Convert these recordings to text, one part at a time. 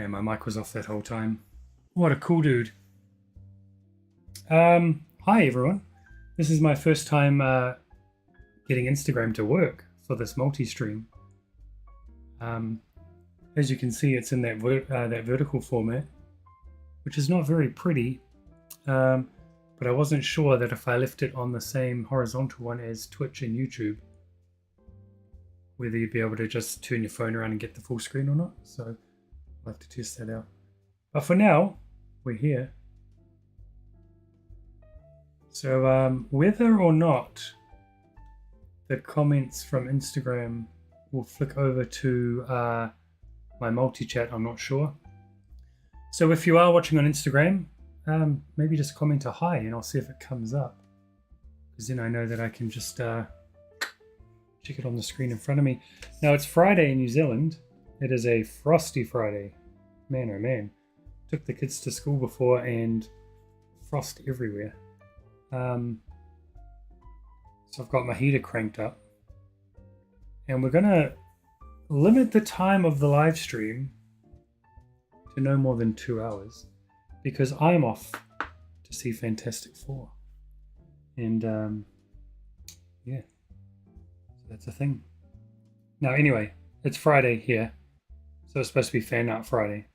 Man, my mic was off that whole time. What a cool dude. Hi everyone. This is my first time getting Instagram to work for this multi-stream. As you can see, it's in that vertical format, which is not very pretty. But I wasn't sure that if I left it on the same horizontal one as Twitch and YouTube, whether you'd be able to just turn your phone around and get the full screen or not. So I'll have to test that out. But for now, we're here. So whether or not the comments from Instagram will flick over to my multi-chat, I'm not sure. So if you are watching on Instagram, maybe just comment a hi and I'll see if it comes up. Because then I know that I can just check it on the screen in front of me. Now it's Friday in New Zealand. It is a frosty Friday. Man, oh man. Took the kids to school before and frost everywhere. So I've got my heater cranked up. And we're going to limit the time of the live stream to no more than 2 hours. Because I'm off to see Fantastic Four. And yeah, so that's a thing. Now anyway, it's Friday here. So it's supposed to be Fan Art Friday.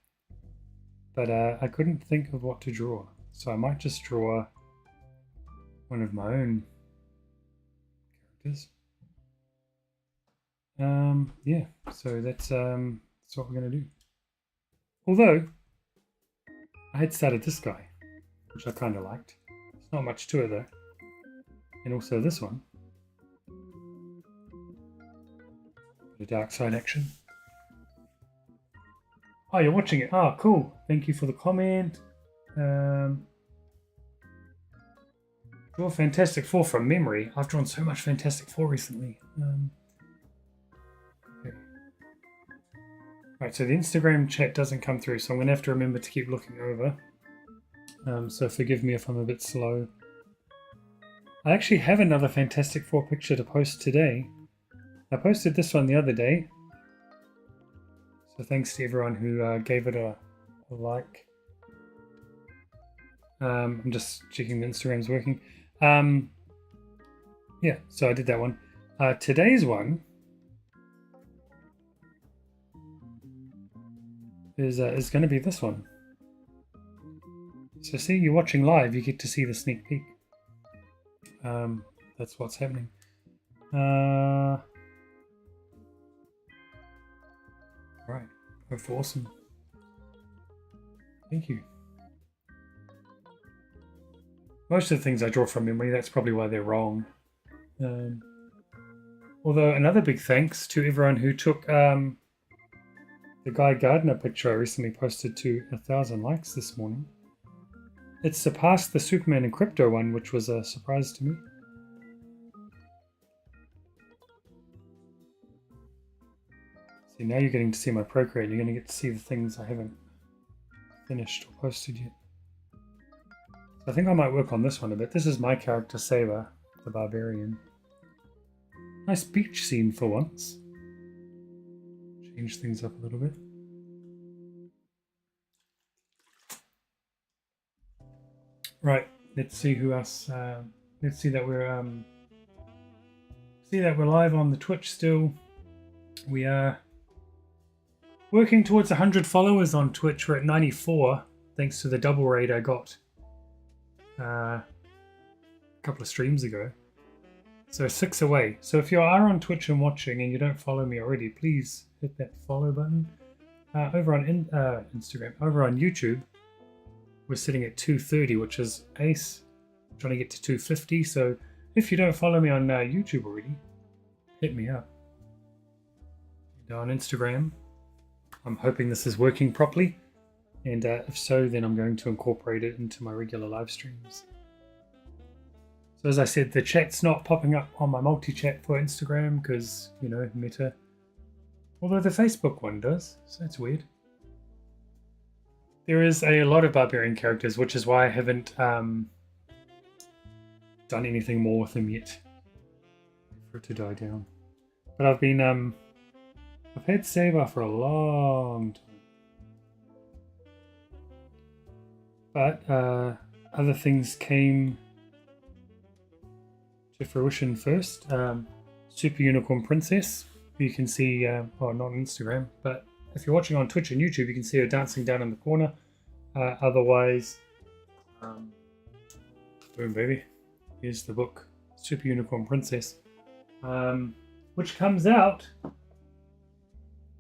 But I couldn't think of what to draw. So I might just draw one of my own characters. Yeah, so that's what we're going to do. Although, I had started this guy, which I kind of liked. There's not much to it though. And also this one. The dark side action. Oh, you're watching it. Oh, cool. Thank you for the comment. Draw Fantastic Four from memory. I've drawn so much Fantastic Four recently. Okay. Right, so the Instagram chat doesn't come through, so I'm going to have to remember to keep looking over. So forgive me if I'm a bit slow. I actually have another Fantastic Four picture to post today. I posted this one the other day. So thanks to everyone who gave it a like. I'm just checking the Instagram's working. Yeah, so I did that one. Today's one is going to be this one. So see, you're watching live, you get to see the sneak peek. That's what's happening. Right, oh, awesome. Thank you. Most of the things I draw from memory, that's probably why they're wrong. Although another big thanks to everyone who took the Guy Gardner picture I recently posted to 1,000 likes this morning. It surpassed the Superman and Crypto one, which was a surprise to me. See, now you're getting to see my Procreate. You're going to get to see the things I haven't finished or posted yet. So I think I might work on this one a bit. This is my character, Saber, the Barbarian. Nice beach scene for once. Change things up a little bit. Right, let's see who else. Let's see that we're live on the Twitch still. We are working towards 100 followers on Twitch. We're at 94, thanks to the double raid I got a couple of streams ago. So 6 away. So if you are on Twitch and watching and you don't follow me already, please hit that follow button. Over on Instagram, over on YouTube, we're sitting at 230, which is ace. I'm trying to get to 250. So if you don't follow me on YouTube already, hit me up. And on Instagram, I'm hoping this is working properly. And if so, then I'm going to incorporate it into my regular live streams. So as I said, the chat's not popping up on my multi-chat for Instagram because, you know, Meta. Although the Facebook one does, so that's weird. There is a lot of Barbarian characters, which is why I haven't done anything more with them yet. For it to die down. But I've been, I've had Saber for a long time. But other things came to fruition first. Super Unicorn Princess. You can see, well, not on Instagram, but if you're watching on Twitch and YouTube, you can see her dancing down in the corner. Otherwise, boom, baby. Here's the book, Super Unicorn Princess, which comes out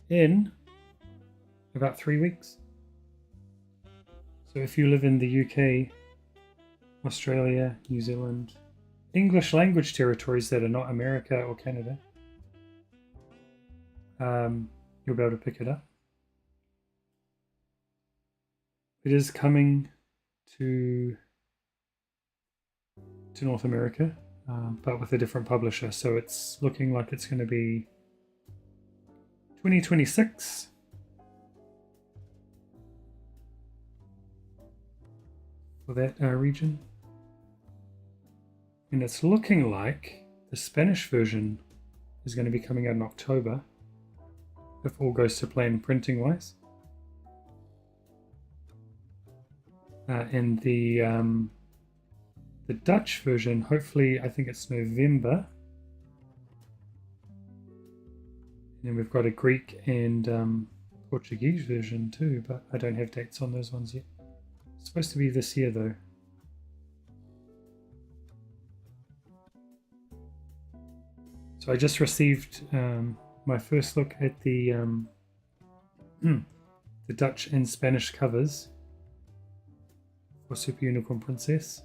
in about 3 weeks. So if you live in the UK, Australia, New Zealand, English language territories that are not America or Canada, you'll be able to pick it up. It is coming to North America, but with a different publisher. So it's looking like it's going to be 2026. For that region. And it's looking like the Spanish version is going to be coming out in October, if all goes to plan printing wise. And the Dutch version, hopefully, I think it's November. And then we've got a Greek and Portuguese version too, but I don't have dates on those ones yet. It's supposed to be this year though. So I just received my first look at the Dutch and Spanish covers for Super Unicorn Princess.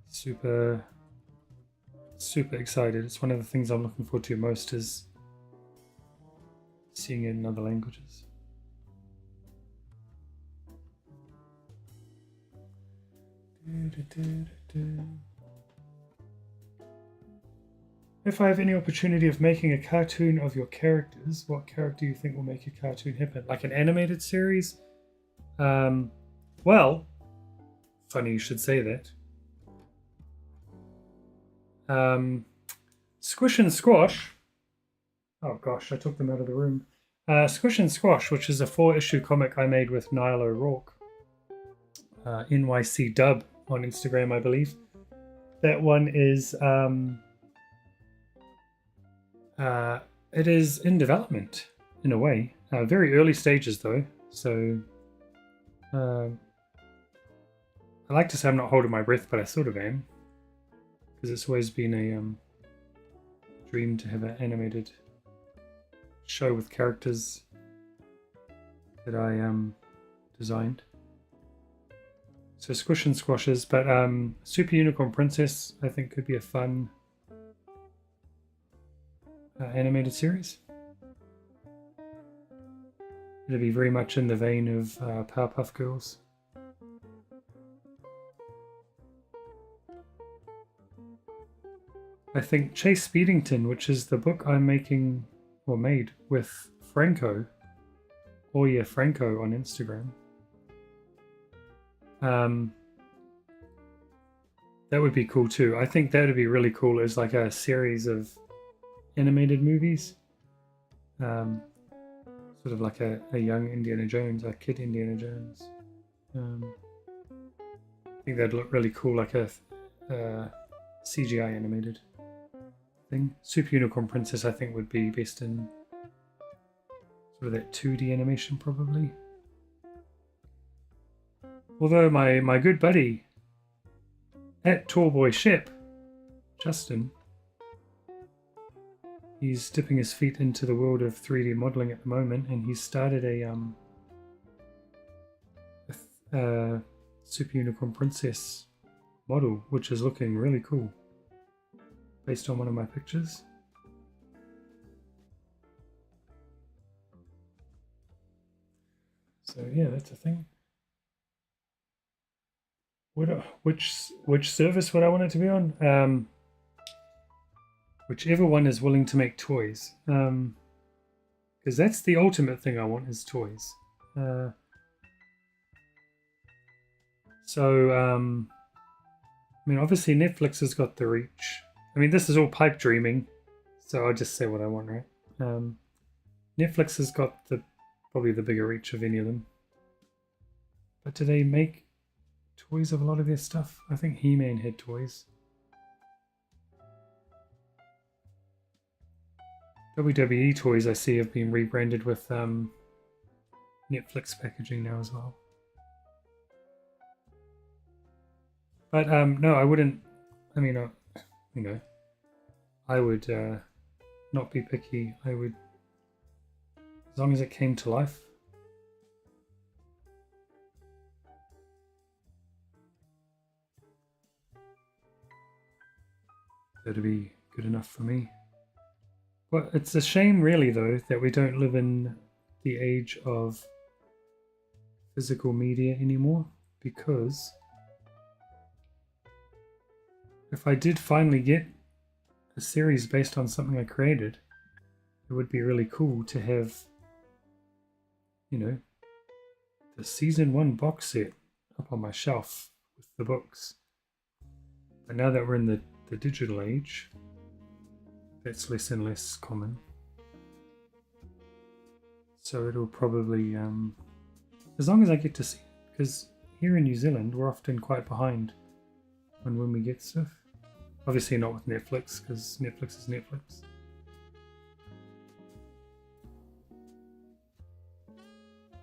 Super excited. It's one of the things I'm looking forward to most, is seeing it in other languages. If I have any opportunity of making a cartoon of your characters, what character do you think will make your cartoon happen? Like an animated series? Well, funny you should say that. Squish and Squash. Oh gosh, I took them out of the room. Squish and Squash, which is a 4-issue comic I made with Niall O'Rourke. NYC Dub on Instagram, I believe. That one is it is in development in a way. Very early stages though, so I like to say I'm not holding my breath, but I sort of am, because it's always been a dream to have an animated show with characters that I designed. So Squish and Squashes, but Super Unicorn Princess I think could be a fun animated series. It'll be very much in the vein of Powerpuff Girls. I think Chase Speedington, which is the book I'm making or made with Franco, Franco on Instagram. That would be cool too. I think that would be really cool as like a series of animated movies. Sort of like a young Indiana Jones, a kid Indiana Jones. I think that'd look really cool, like a CGI animated thing. Super Unicorn Princess I think would be best in sort of that 2D animation probably. Although my good buddy at Tallboy Shep, Justin, he's dipping his feet into the world of 3D modeling at the moment, and he's started a Super Unicorn Princess model, which is looking really cool, based on one of my pictures. So yeah, that's a thing. Which service would I want it to be on? Whichever one is willing to make toys, because that's the ultimate thing I want, is toys. I mean, obviously Netflix has got the reach. I mean, this is all pipe dreaming, so I'll just say what I want, right? Netflix has got probably the bigger reach of any of them. But do they make toys of a lot of their stuff? I think He-Man had toys. WWE toys I see have been rebranded with Netflix packaging now as well. But no, I wouldn't. I mean, you know, I would not be picky. I would, as long as it came to life. That'd be good enough for me. But it's a shame, really, though, that we don't live in the age of physical media anymore, because if I did finally get a series based on something I created, it would be really cool to have, you know, the season 1 box set up on my shelf with the books. But now that we're in the digital age, that's less and less common. So it'll probably, as long as I get to see it, because here in New Zealand we're often quite behind when we get stuff. Obviously not with Netflix, because Netflix is Netflix.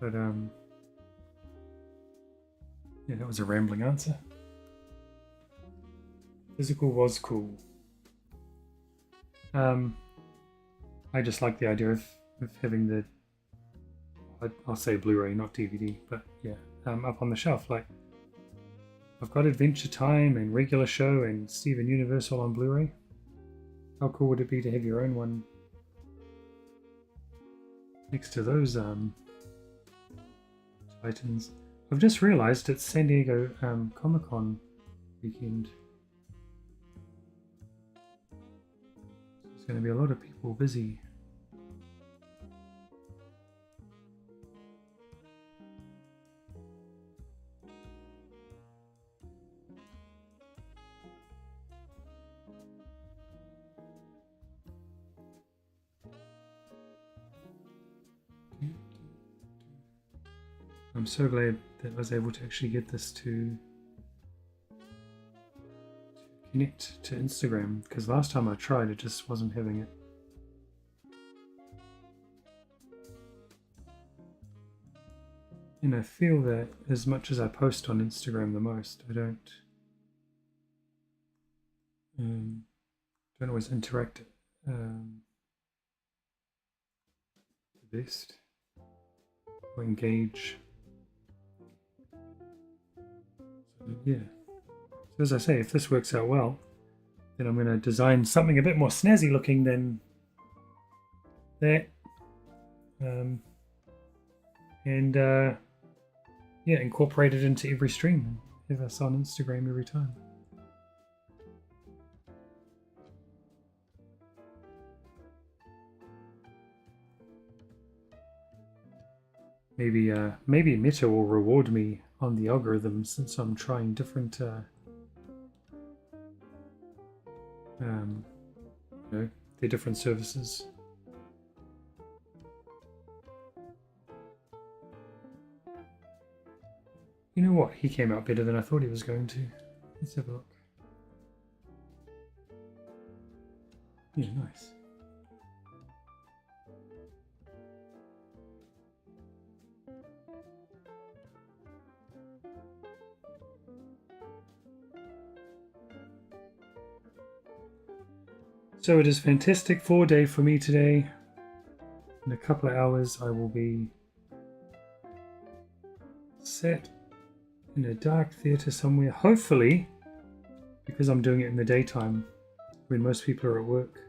But yeah, that was a rambling answer. Physical was cool. I just like the idea of having the, I'll say Blu-ray, not DVD, but yeah, up on the shelf. Like, I've got Adventure Time and Regular Show and Steven Universal on Blu-ray. How cool would it be to have your own one next to those Titans? I've just realized it's San Diego Comic-Con weekend. There's going to be a lot of people busy. I'm so glad that I was able to actually get this to connect to Instagram, because last time I tried it just wasn't having it. And I feel that as much as I post on Instagram the most, I don't always interact the best or engage. So, yeah. So as I say, if this works out well, then I'm going to design something a bit more snazzy looking than that. Yeah, incorporate it into every stream and have us on Instagram every time. Maybe Meta will reward me on the algorithm, since I'm trying different their different services. You know what? He came out better than I thought he was going to. Let's have a look. Yeah, nice. So it is Fantastic Four day for me today. In a couple of hours I will be sat in a dark theatre somewhere, hopefully, because I'm doing it in the daytime when most people are at work.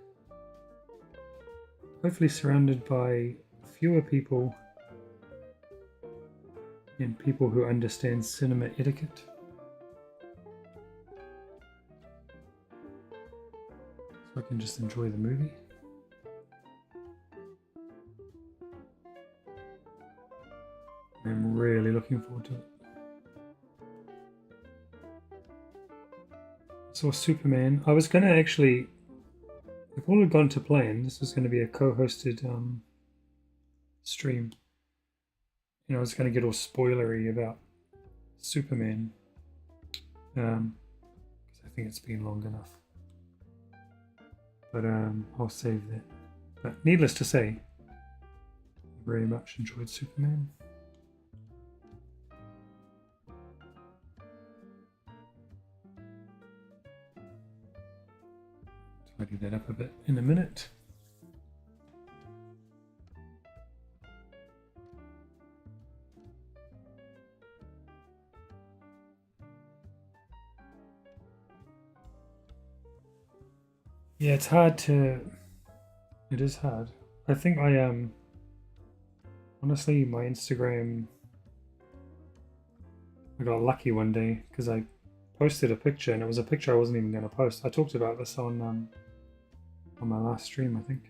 Hopefully surrounded by fewer people and people who understand cinema etiquette. So I can just enjoy the movie. I'm really looking forward to it. Saw Superman. I was going to actually, if all had gone to plan, this was going to be a co-hosted stream. And I was going to get all spoilery about Superman. Because I think it's been long enough. But I'll save that. But needless to say, I very much enjoyed Superman. Tidy that up a bit in a minute. Yeah, it's hard to. It is hard. I think I honestly, my Instagram. I got lucky one day because I posted a picture and it was a picture I wasn't even going to post. I talked about this on my last stream, I think.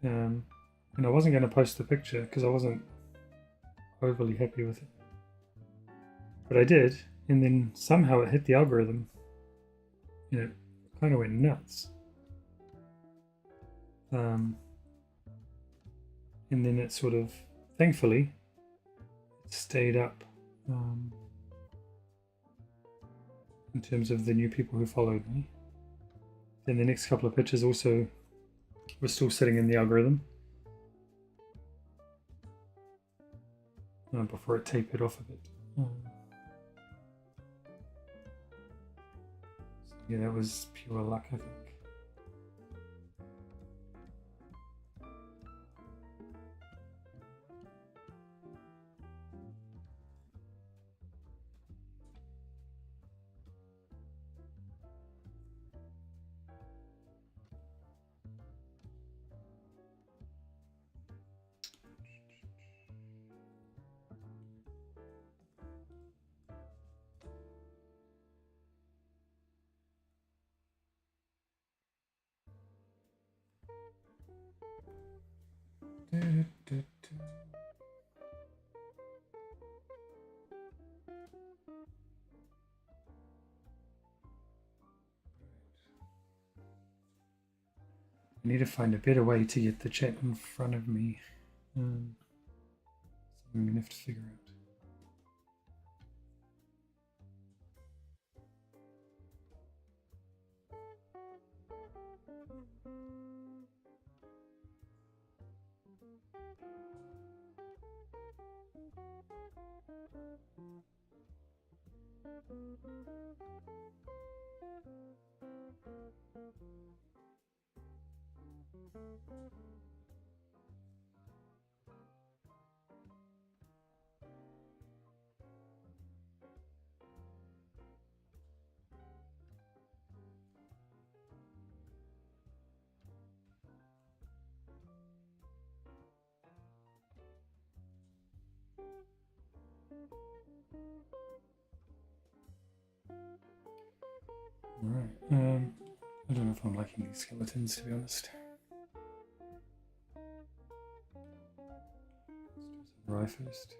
And I wasn't going to post the picture because I wasn't overly happy with it. But I did, and then somehow it hit the algorithm. And it kind of went nuts. And then it sort of, thankfully, it stayed up in terms of the new people who followed me. Then the next couple of pictures also were still sitting in the algorithm before it tapered off a bit. So yeah, that was pure luck, I think. I need to find a better way to get the chat in front of me. Something I'm going to have to figure out. Right. I don't know if I'm liking these skeletons, to be honest. Let's do some rye first.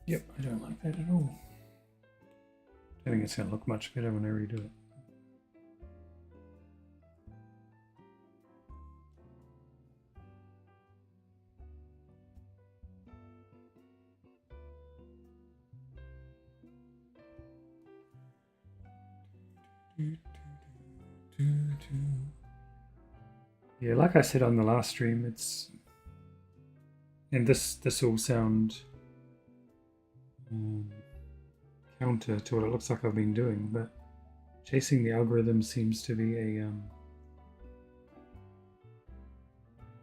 Yep, I don't like that at all. I think it's going to look much better when I redo it. Yeah, like I said on the last stream, it's, and this will sound counter to what it looks like I've been doing, but chasing the algorithm seems to be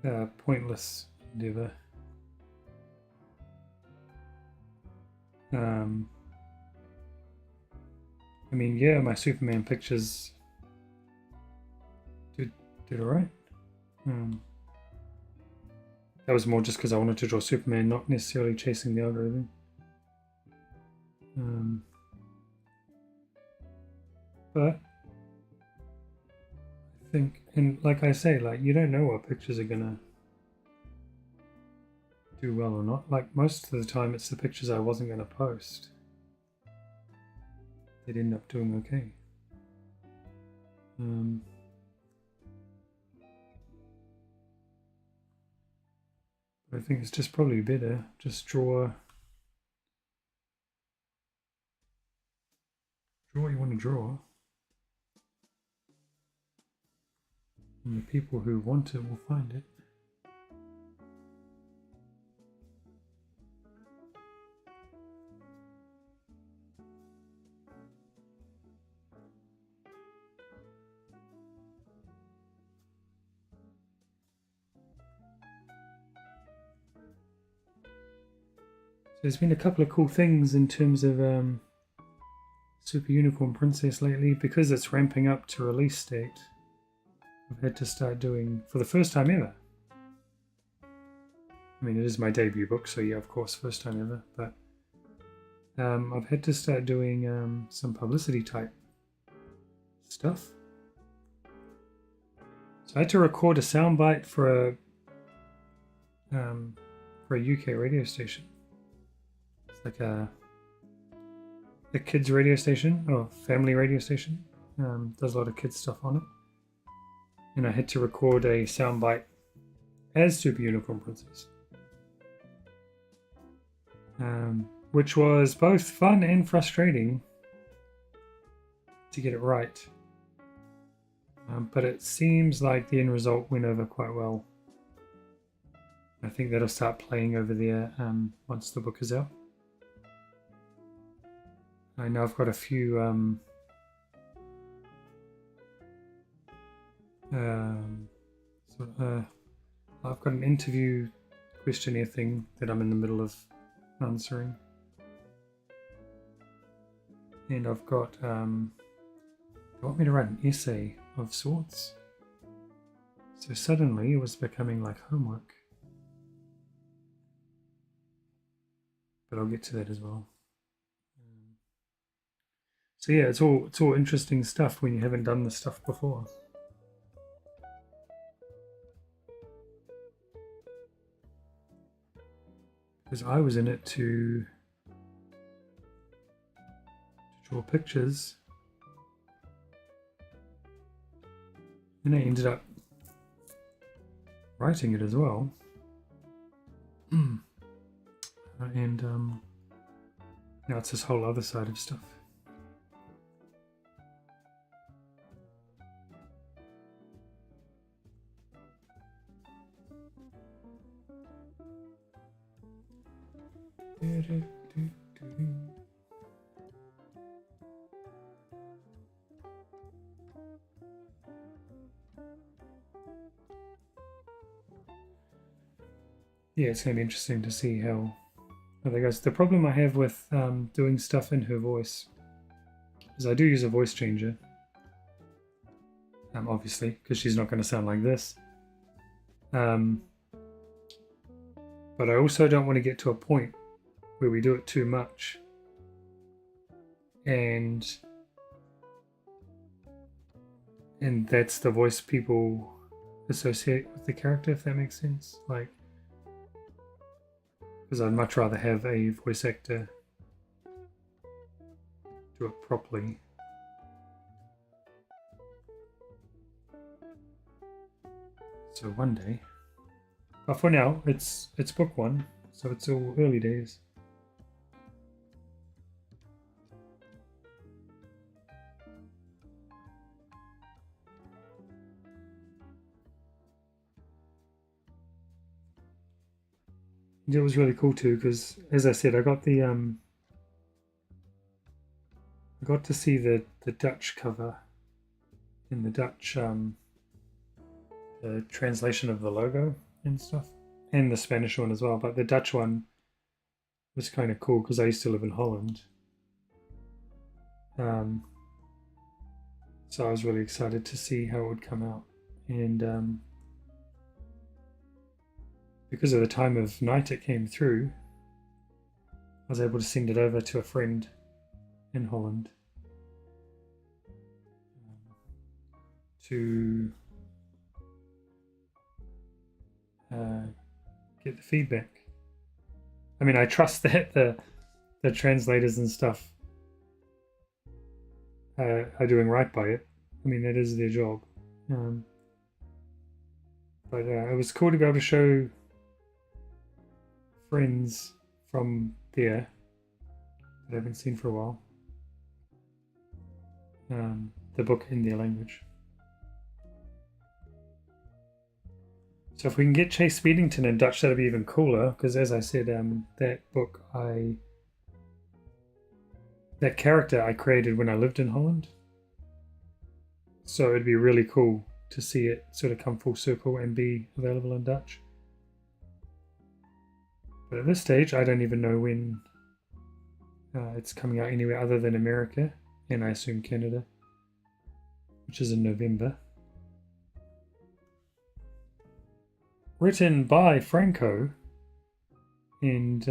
a pointless endeavor. I mean, yeah, my Superman pictures Did alright. That was more just because I wanted to draw Superman, not necessarily chasing the algorithm. But I think, and like I say, like you don't know what pictures are gonna do well or not. Like most of the time, it's the pictures I wasn't gonna post. They'd end up doing okay. But I think it's just probably better just draw what you want to draw, and the people who want it will find it. There's been a couple of cool things in terms of Super Unicorn Princess lately. Because it's ramping up to release date, I've had to start doing, for the first time ever, I mean it is my debut book, so yeah, of course, first time ever, but I've had to start doing some publicity type stuff. So I had to record a soundbite for a UK radio station. Like a kids radio station or family radio station. Does a lot of kids stuff on it. And I had to record a soundbite as Super Unicorn Princess. Which was both fun and frustrating to get it right. But it seems like the end result went over quite well. I think that'll start playing over there once the book is out. I know I've got a few I've got an interview questionnaire thing that I'm in the middle of answering, and I've got they want me to write an essay of sorts, so suddenly it was becoming like homework, but I'll get to that as well. So yeah, it's all interesting stuff when you haven't done this stuff before. Because I was in it to draw pictures, and I ended up writing it as well. And now it's this whole other side of stuff. Yeah, it's going to be interesting to see how that goes. The problem I have with doing stuff in her voice is I do use a voice changer, obviously, because she's not going to sound like this. But I also don't want to get to a point where we do it too much and that's the voice people associate with the character, if that makes sense. Like, because I'd much rather have a voice actor do it properly. So one day, but for now, it's book one, so it's all early days. It was really cool too, because as I said, I got the I got to see the Dutch cover in the Dutch the translation of the logo and stuff, and the Spanish one as well. But the Dutch one was kind of cool because I used to live in Holland. So I was really excited to see how it would come out, and because of the time of night it came through, I was able to send it over to a friend in Holland to get the feedback. I mean, I trust that the translators and stuff are doing right by it. I mean, that is their job. But it was cool to be able to show friends from there that I haven't seen for a while the book in their language. So if we can get Chase Speedington in Dutch, that'd be even cooler, because as I said, that book, that character I created when I lived in Holland. So it'd be really cool to see it sort of come full circle and be available in Dutch. But at this stage, I don't even know when it's coming out anywhere other than America, and I assume Canada, which is in November. Written by Franco, and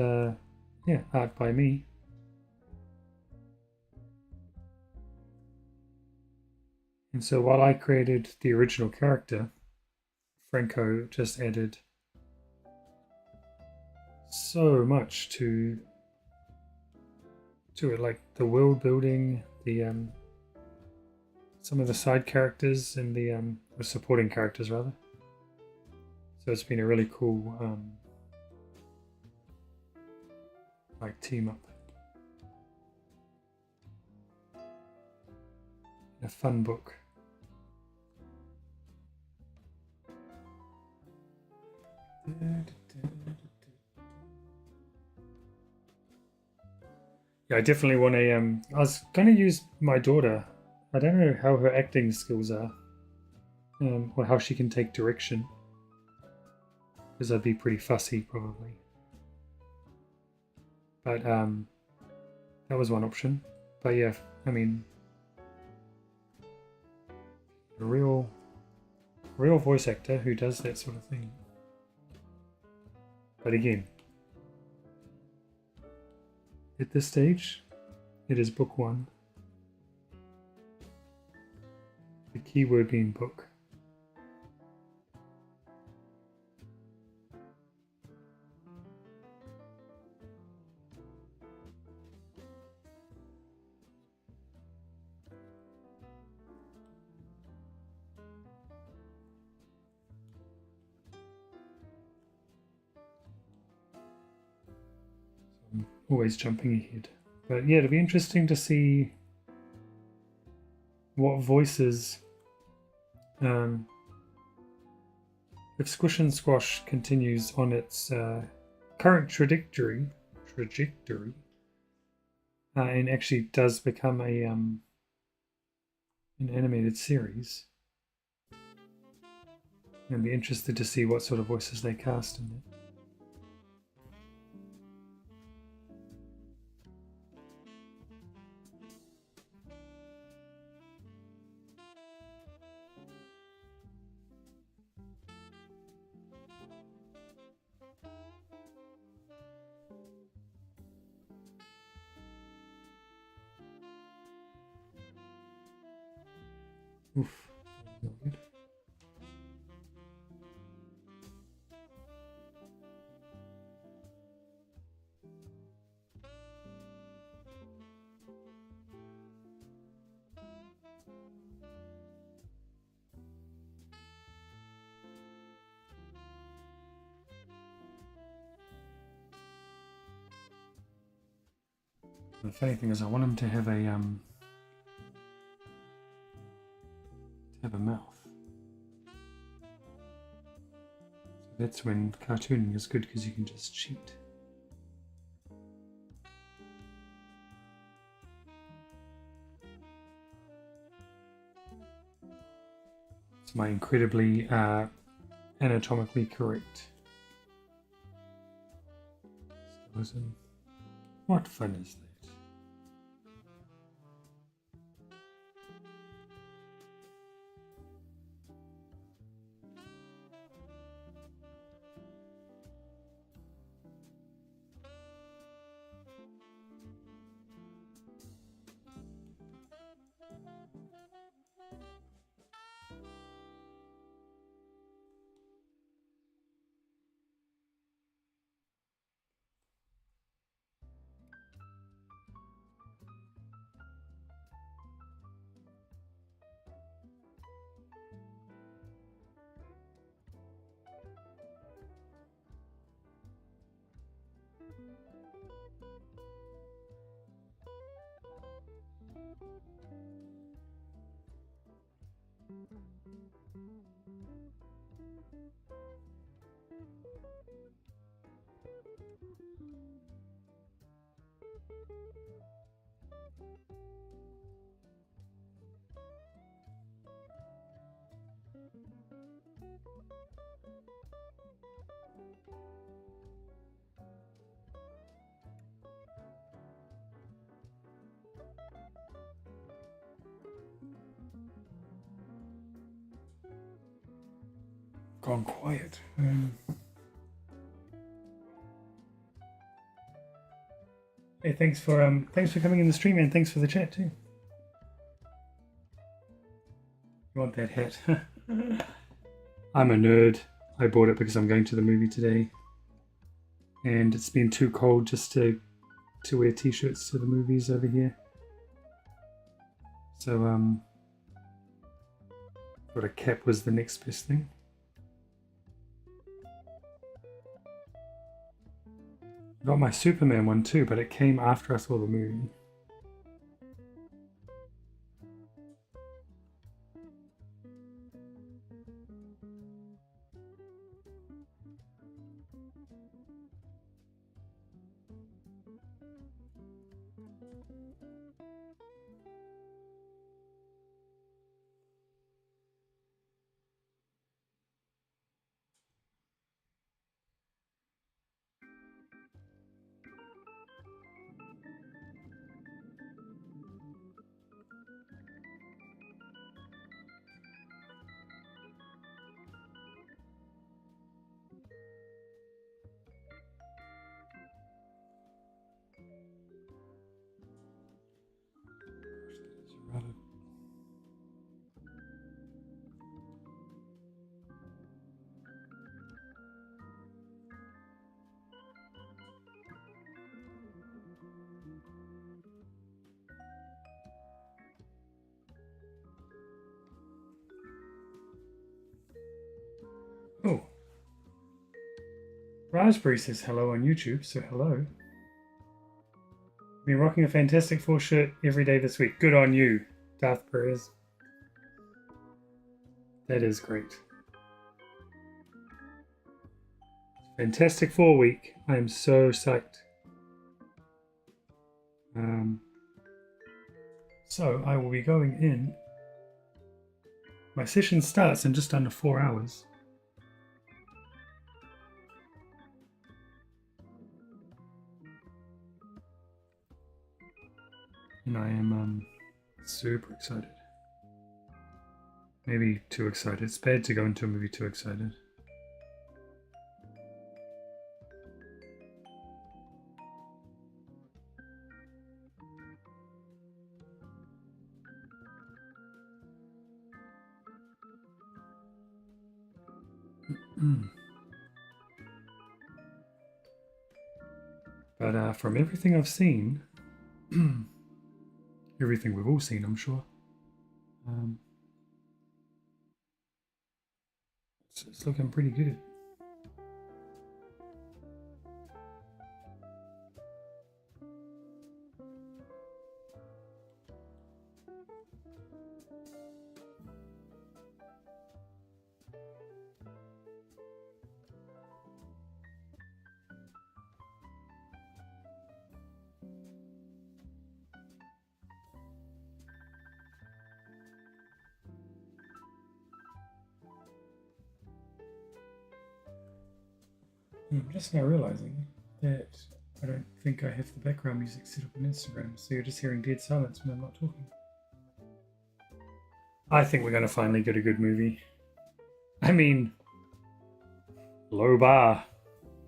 art by me. And so while I created the original character, Franco just added so much to it, like the world building, the some of the side characters and the supporting characters rather. So it's been a really cool like team up. A fun book. Yeah, I definitely want to I was going to use my daughter. I don't know how her acting skills are, or how she can take direction, because I'd be pretty fussy probably. But that was one option. But yeah, I mean, a real voice actor who does that sort of thing. But again, at this stage, it is book one. The keyword being book. Always jumping ahead. But yeah, it'll be interesting to see what voices, if Squish and Squash continues on its current trajectory, and actually does become an animated series. I'd be interested to see what sort of voices they cast in it. Oof. Not good. The funny thing is, I want him to have a mouth. So that's when cartooning is good, because you can just cheat. It's my incredibly anatomically correct skeleton. What fun is that? Gone quiet. Hey, thanks for coming in the stream, and thanks for the chat too. You want that hat? I'm a nerd. I bought it because I'm going to the movie today, and it's been too cold just to wear t-shirts to the movies over here. So thought a cap was the next best thing. I got my Superman one too, but it came after I saw the movie. Oh, Raspberry says hello on YouTube, so hello. Been rocking a Fantastic Four shirt every day this week. Good on you, Darth Perez. That is great. Fantastic Four week. I am so psyched. So I will be going in. My session starts in just under 4 hours. And I am super excited. Maybe too excited. It's bad to go into a movie too excited. But from everything I've seen, everything we've all seen, I'm sure, it's looking pretty good. I'm just now realizing that I don't think I have the background music set up on Instagram, so you're just hearing dead silence when I'm not talking. I think we're going to finally get a good movie. I mean, low bar,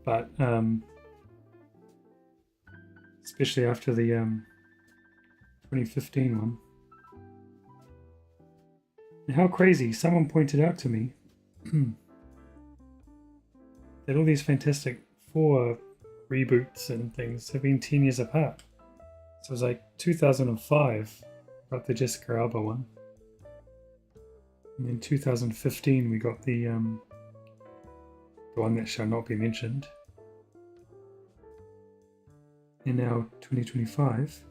but especially after the 2015 one. And how crazy, someone pointed out to me that all these Fantastic Four reboots and things have been 10 years apart. So it was like 2005 got the Jessica Alba one, and then 2015 we got the one that shall not be mentioned, and now 2025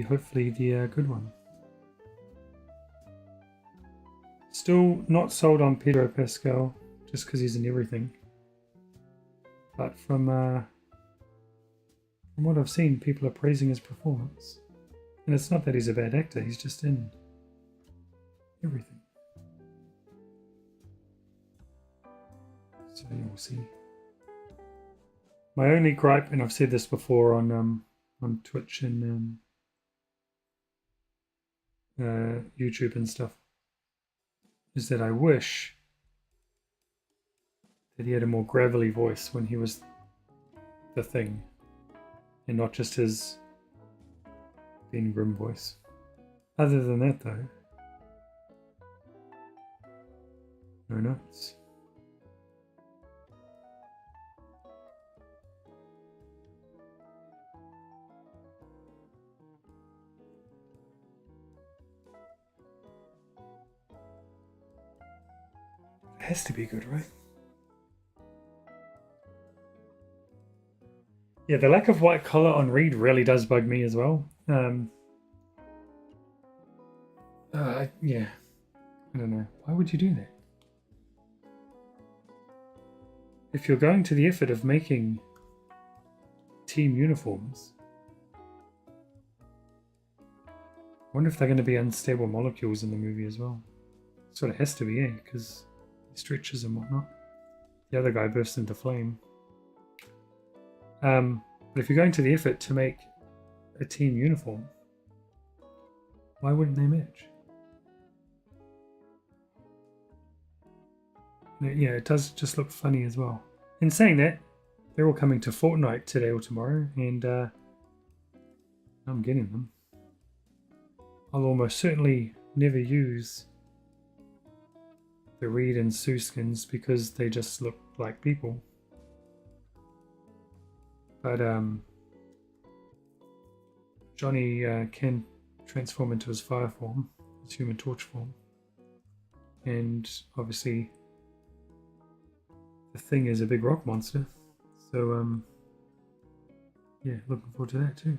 hopefully the good one. Still not sold on Pedro Pascal, just because he's in everything. But from what I've seen, people are praising his performance. And it's not that he's a bad actor, he's just in everything. So you'll see. My only gripe, and I've said this before on Twitch and YouTube and stuff, is that I wish that he had a more gravelly voice when he was the Thing, and not just his Ben Grimm voice. Other than that, though, no notes. It has to be good, right? Yeah, the lack of white collar on Reed really does bug me as well. Yeah, I don't know. Why would you do that? If you're going to the effort of making team uniforms, I wonder if they're going to be unstable molecules in the movie as well. Sort of has to be, because he stretches and whatnot. The other guy bursts into flame. But if you're going to the effort to make a team uniform, why wouldn't they match? Yeah, it does just look funny as well. In saying that, they're all coming to Fortnite today or tomorrow, and I'm getting them. I'll almost certainly never use the Reed and Sue skins because they just look like people. But Johnny can transform into his fire form, his Human Torch form. And obviously the Thing is a big rock monster. So yeah, looking forward to that too.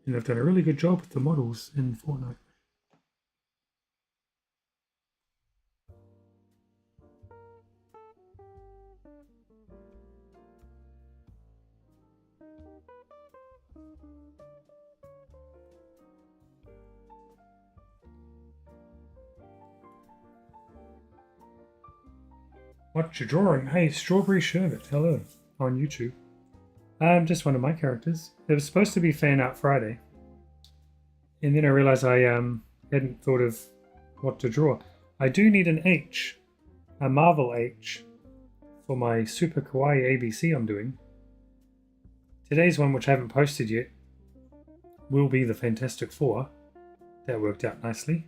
And they've done a really good job with the models in Fortnite. What you drawing? Hey, Strawberry Sherbet, hello, on YouTube. Just one of my characters. It was supposed to be Fan Art Friday. And then I realized I hadn't thought of what to draw. I do need an H, a Marvel H, for my Super Kawaii ABC I'm doing. Today's one, which I haven't posted yet, will be the Fantastic Four. That worked out nicely.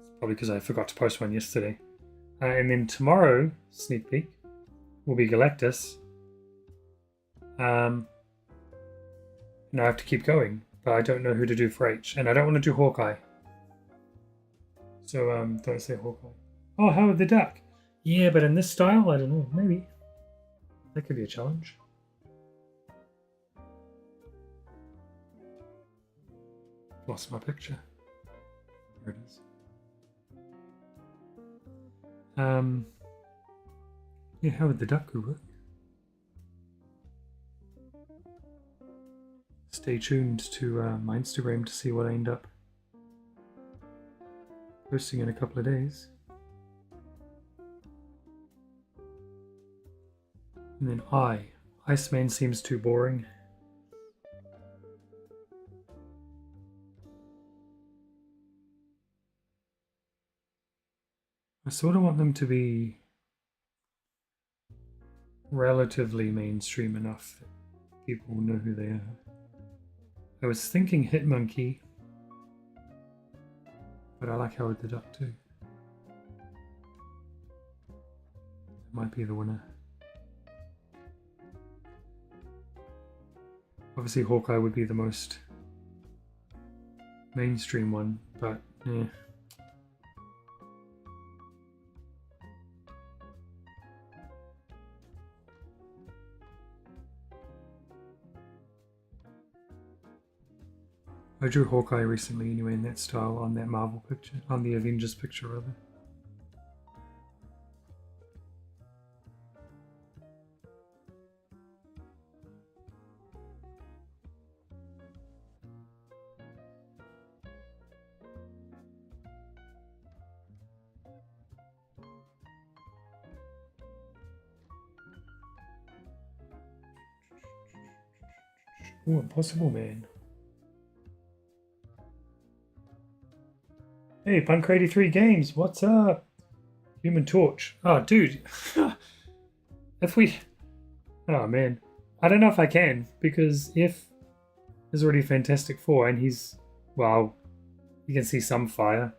It's probably because I forgot to post one yesterday. And then tomorrow, sneak peek, will be Galactus. And I have to keep going, but I don't know who to do for H. And I don't want to do Hawkeye. So don't say Hawkeye. Oh, Howard the Duck. Yeah, but in this style, I don't know. Maybe. That could be a challenge. Lost my picture. There it is. Yeah, Howard the Duck could work. Stay tuned to my Instagram to see what I end up posting in a couple of days. And then Iceman seems too boring. I sort of want them to be relatively mainstream enough that people know who they are. I was thinking Hitmonkey, but I like Howard the Duck too. That might be the winner. Obviously Hawkeye would be the most mainstream one, but yeah. I drew Hawkeye recently anyway in that style on that Marvel picture, on the Avengers picture rather. Oh, Impossible Man. Hey, Punk83 Games, what's up? Human Torch. Oh, dude. If we... Oh, man. I don't know if I can, because if there's already Fantastic Four and he's... Well, you can see some fire.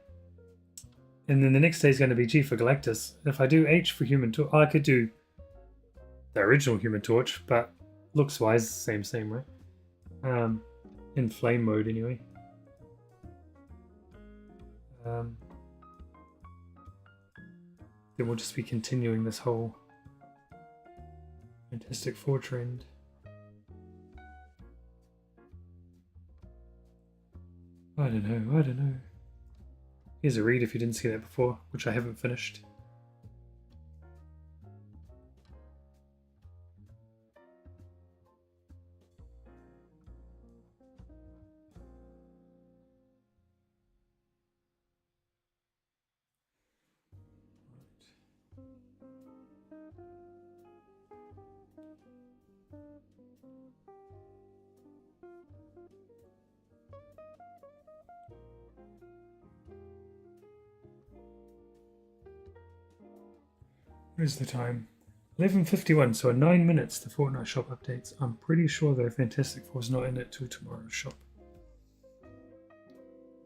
And then the next day is going to be G for Galactus. If I do H for Human Torch... I could do the original Human Torch, but looks-wise, same, right? In flame mode, anyway. Then we'll just be continuing this whole Fantastic Four trend. I don't know. Here's a read if you didn't see that before, which I haven't finished. Where's the time? 11:51, so in 9 minutes the Fortnite shop updates. I'm pretty sure though Fantastic Four's not in it till tomorrow's shop.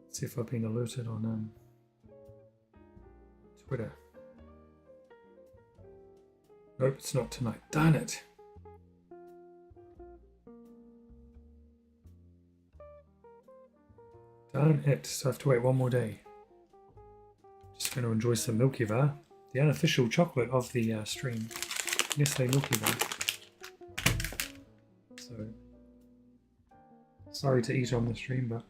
Let's see if I've been alerted on Twitter. Nope, it's not tonight. Darn it! Darn it, so I have to wait one more day. Just going to enjoy some Milky Bar. The unofficial chocolate of the stream. Nestle Milky Bar. So, sorry to eat on the stream, but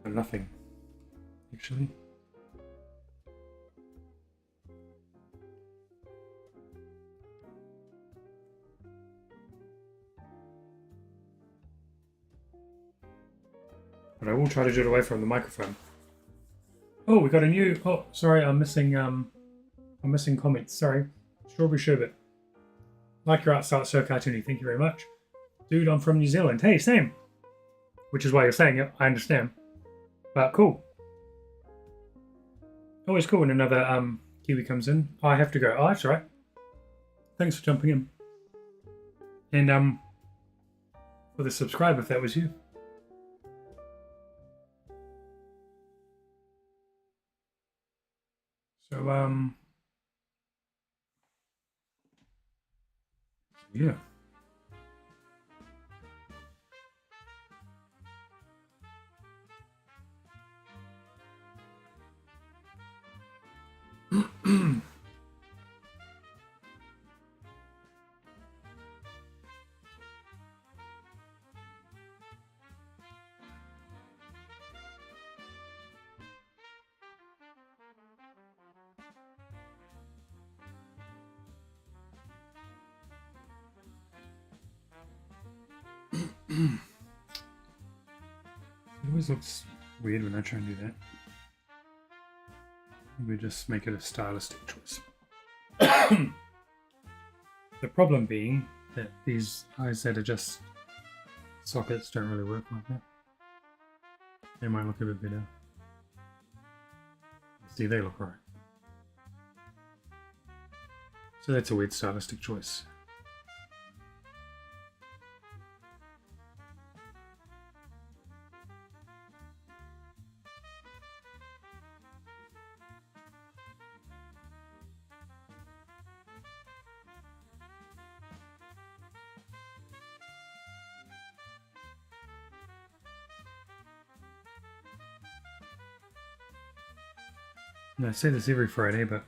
for nothing, actually. But I will try to do it away from the microphone. Oh, we got a new... Oh, sorry, I'm missing comments. Sorry. Strawberry Sherbet. Like your art style, so cartoony. Thank you very much. Dude, I'm from New Zealand. Hey, same. Which is why you're saying it. I understand. But cool. Always cool when another Kiwi comes in. Oh, I have to go. Oh, that's all right. Thanks for jumping in. And for the subscribe, if that was you. So, yeah. It always looks weird when I try and do that. We just make it a stylistic choice. The problem being that these eyes that are just sockets don't really work like that. They might look a bit better. See, they look right. So that's a weird stylistic choice. And I say this every Friday, but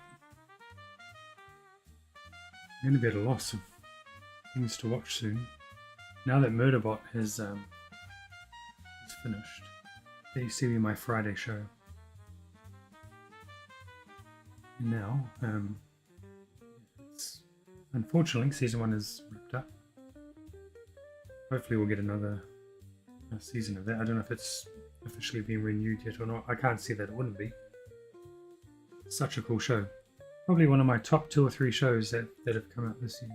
I'm going to be at a loss of things to watch soon. Now that Murderbot is finished, there you see me my Friday show. And now, it's, unfortunately, season 1 is wrapped up. Hopefully we'll get another season of that. I don't know if it's officially been renewed yet or not. I can't see that it wouldn't be. Such a cool show. Probably one of my top 2 or 3 shows that have come out this year.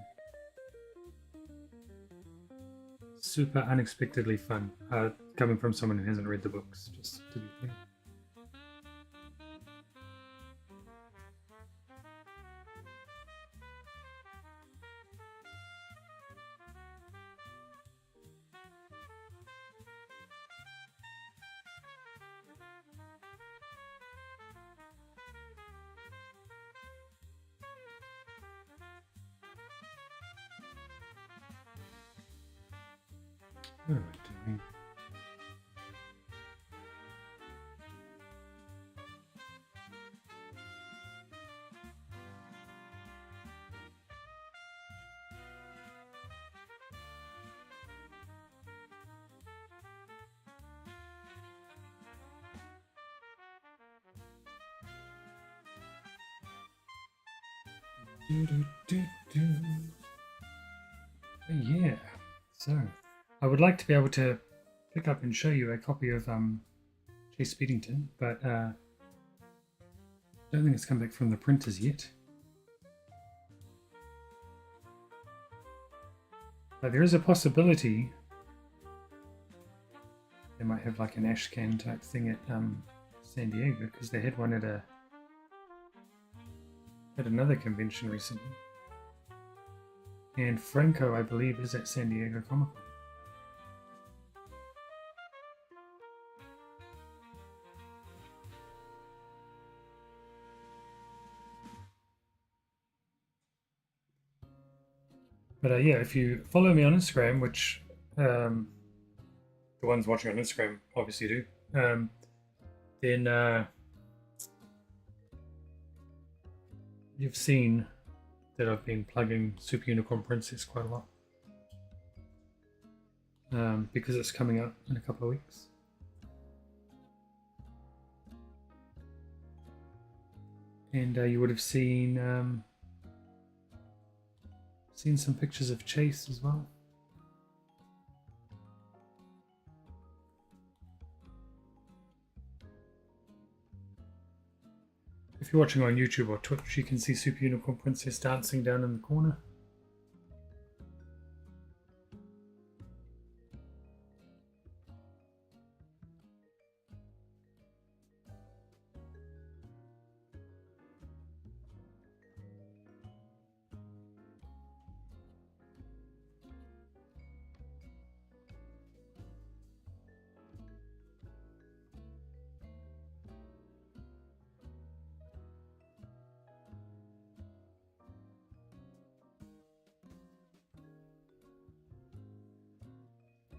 Super unexpectedly fun. Coming from someone who hasn't read the books, just to be clear. What am I doing? Yeah, so I would like to be able to pick up and show you a copy of Chase Speedington, but I don't think it's come back from the printers yet. But there is a possibility they might have like an ashcan type thing at San Diego, because they had one at another convention recently. And Franco, I believe, is at San Diego Comic Con. But yeah, if you follow me on Instagram, which the ones watching on Instagram obviously do, then you've seen that I've been plugging Super Unicorn Princess quite a lot, because it's coming out in a couple of weeks. And you would have seen some pictures of Chase as well. If you're watching on YouTube or Twitch, you can see Super Unicorn Princess dancing down in the corner.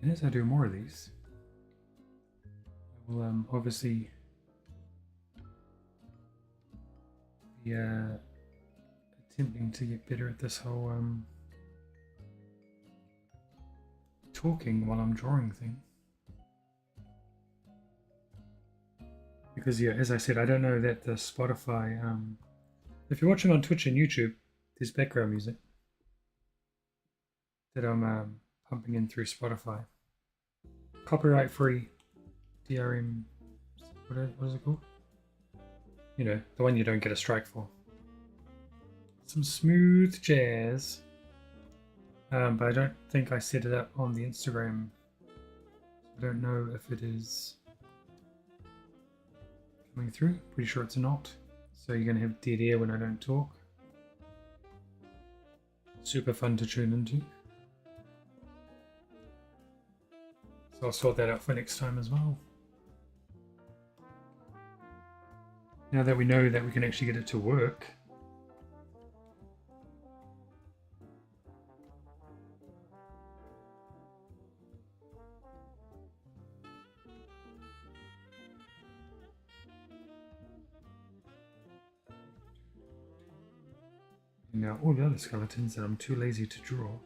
And as I do more of these, I will obviously be attempting to get better at this whole talking while I'm drawing thing. Because yeah, as I said, I don't know that the Spotify, if you're watching on Twitch and YouTube, there's background music that I'm pumping in through Spotify. Copyright free, DRM, what is it called? You know, the one you don't get a strike for. Some smooth jazz. But I don't think I set it up on the Instagram. I don't know if it is coming through. Pretty sure it's not. So you're going to have dead air when I don't talk. Super fun to tune into. So I'll sort that out for next time as well. Now that we know that we can actually get it to work. Now all the other skeletons that I'm too lazy to draw,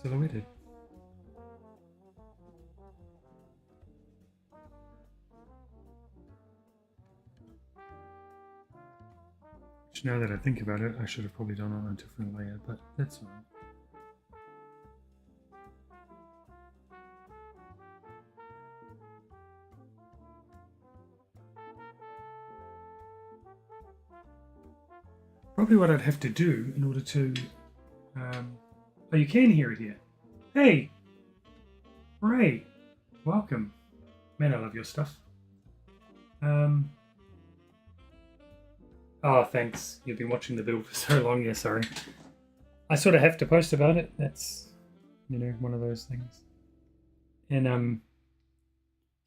silhouetted. Which, now that I think about it, I should have probably done on a different layer, but that's fine. Probably what I'd have to do in order to... oh, you can hear it here. Hey! Ray! Welcome. Man, I love your stuff. Oh, thanks. You've been watching the build for so long. Yeah, sorry. I sort of have to post about it. That's, you know, one of those things. And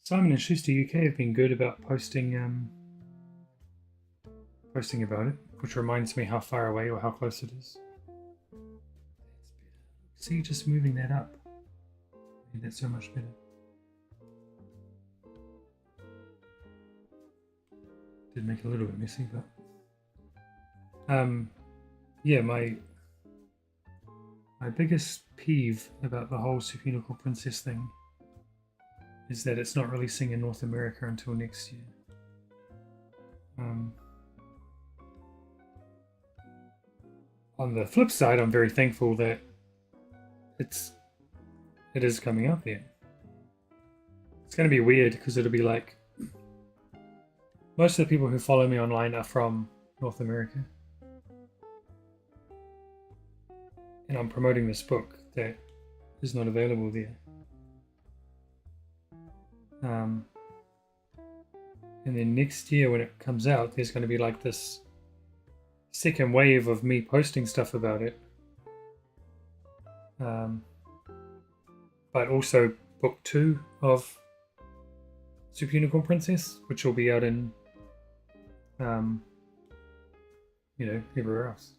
Simon and Schuster UK have been good about posting about it, which reminds me how far away or how close it is. See, just moving that up. Made that so much better. Did make it a little bit messy, but yeah, my biggest peeve about the whole Super Unicorn Princess thing is that it's not releasing in North America until next year. On the flip side, I'm very thankful that it is coming out there. It's going to be weird because it'll be like most of the people who follow me online are from North America. And I'm promoting this book that is not available there. And then next year when it comes out, there's going to be like this second wave of me posting stuff about it. But also book 2 of Super Unicorn Princess, which will be out in, you know, everywhere else.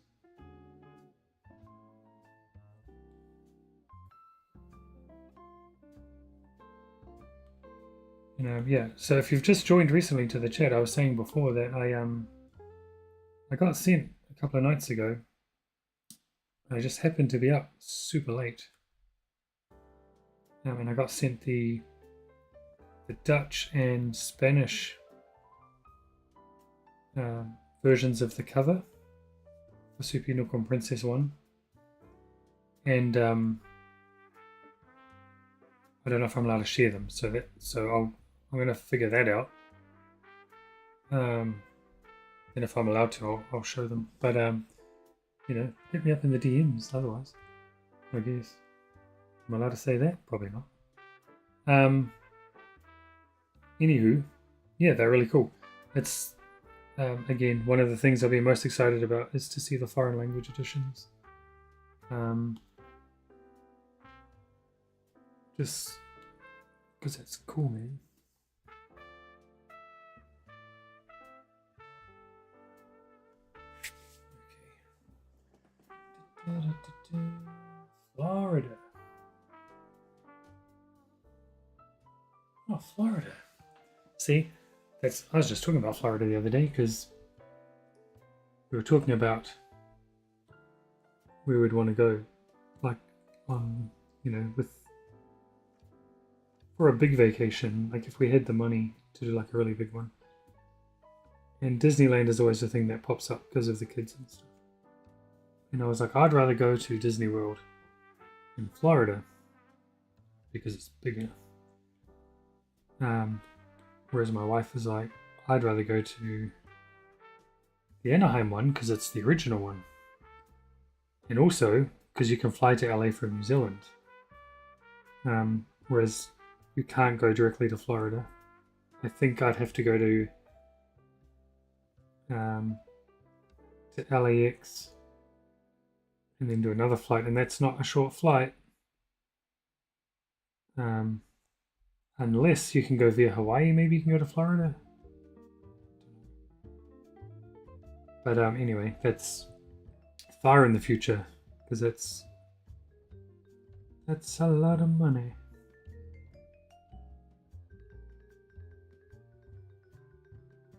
Yeah, so if you've just joined recently to the chat, I was saying before that I got sent a couple of nights ago. I just happened to be up super late. And I got sent the Dutch and Spanish versions of the cover for Super Unicorn Princess 1. And I don't know if I'm allowed to share them, so I'm going to figure that out. And if I'm allowed to, I'll show them. But you know, hit me up in the DMs otherwise, I guess. Am I allowed to say that? Probably not. Anywho, yeah, they're really cool. It's again, one of the things I'll be most excited about is to see the foreign language editions. Just because that's cool, man. Okay. Florida. Oh, Florida. See, I was just talking about Florida the other day because we were talking about where we'd want to go, like you know, for a big vacation, like if we had the money to do like a really big one. And Disneyland is always the thing that pops up because of the kids and stuff. And I was like, I'd rather go to Disney World in Florida because it's bigger. Whereas my wife was like, I'd rather go to the Anaheim one because it's the original one. And also because you can fly to LA from New Zealand. Whereas you can't go directly to Florida. I think I'd have to go to LAX and then do another flight, and that's not a short flight. Unless you can go via Hawaii, maybe you can go to Florida. But anyway, that's far in the future because that's a lot of money.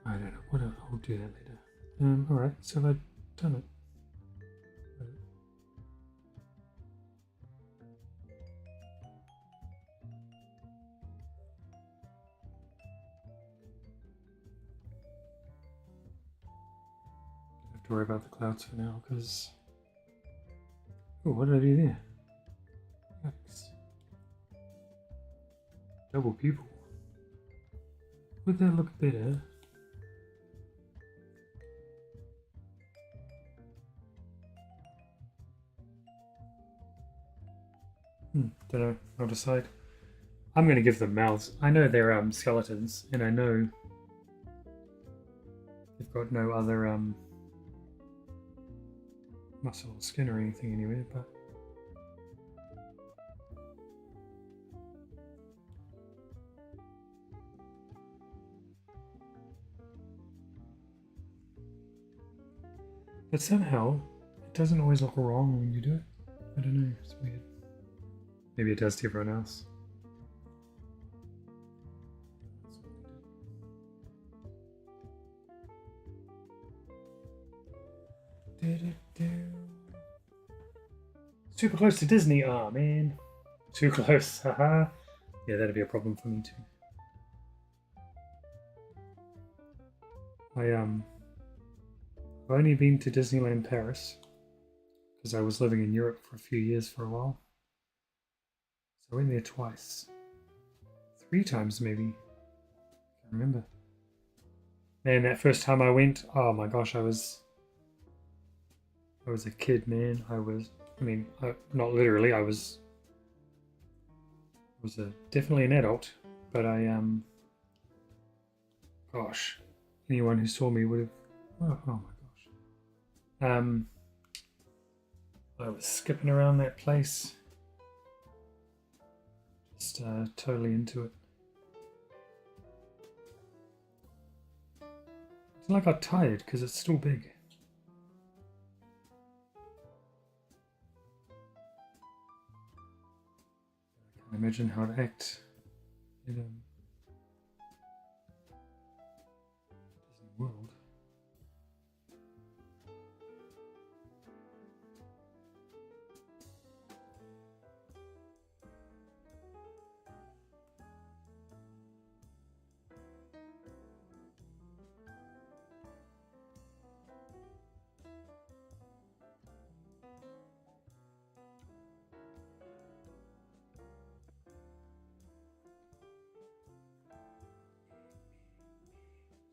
I don't know. What else? I'll do that later. Alright, so I've done it. to worry about the clouds for now, because... Oh, what did I do there? Yikes. Double pupil. Would that look better? Don't know. I'll decide. I'm going to give them mouths. I know they're skeletons, and I know they've got no other muscle or skin or anything anywhere, but somehow it doesn't always look wrong when you do it. I don't know. It's weird. Maybe it does to everyone else. Super close to Disney. Oh man, too close. Haha. Yeah, that'd be a problem for me too. I've only been to Disneyland Paris because I was living in Europe for a few years for a while. So I went there twice. 3 times maybe. Can't remember. Man, that first time I went, oh my gosh, I was a kid, man. Not literally, I was definitely an adult, but gosh, anyone who saw me would have, oh my gosh. I was skipping around that place, just totally into it. Until I got tired because it's still big. I can't imagine how to act in Disney World.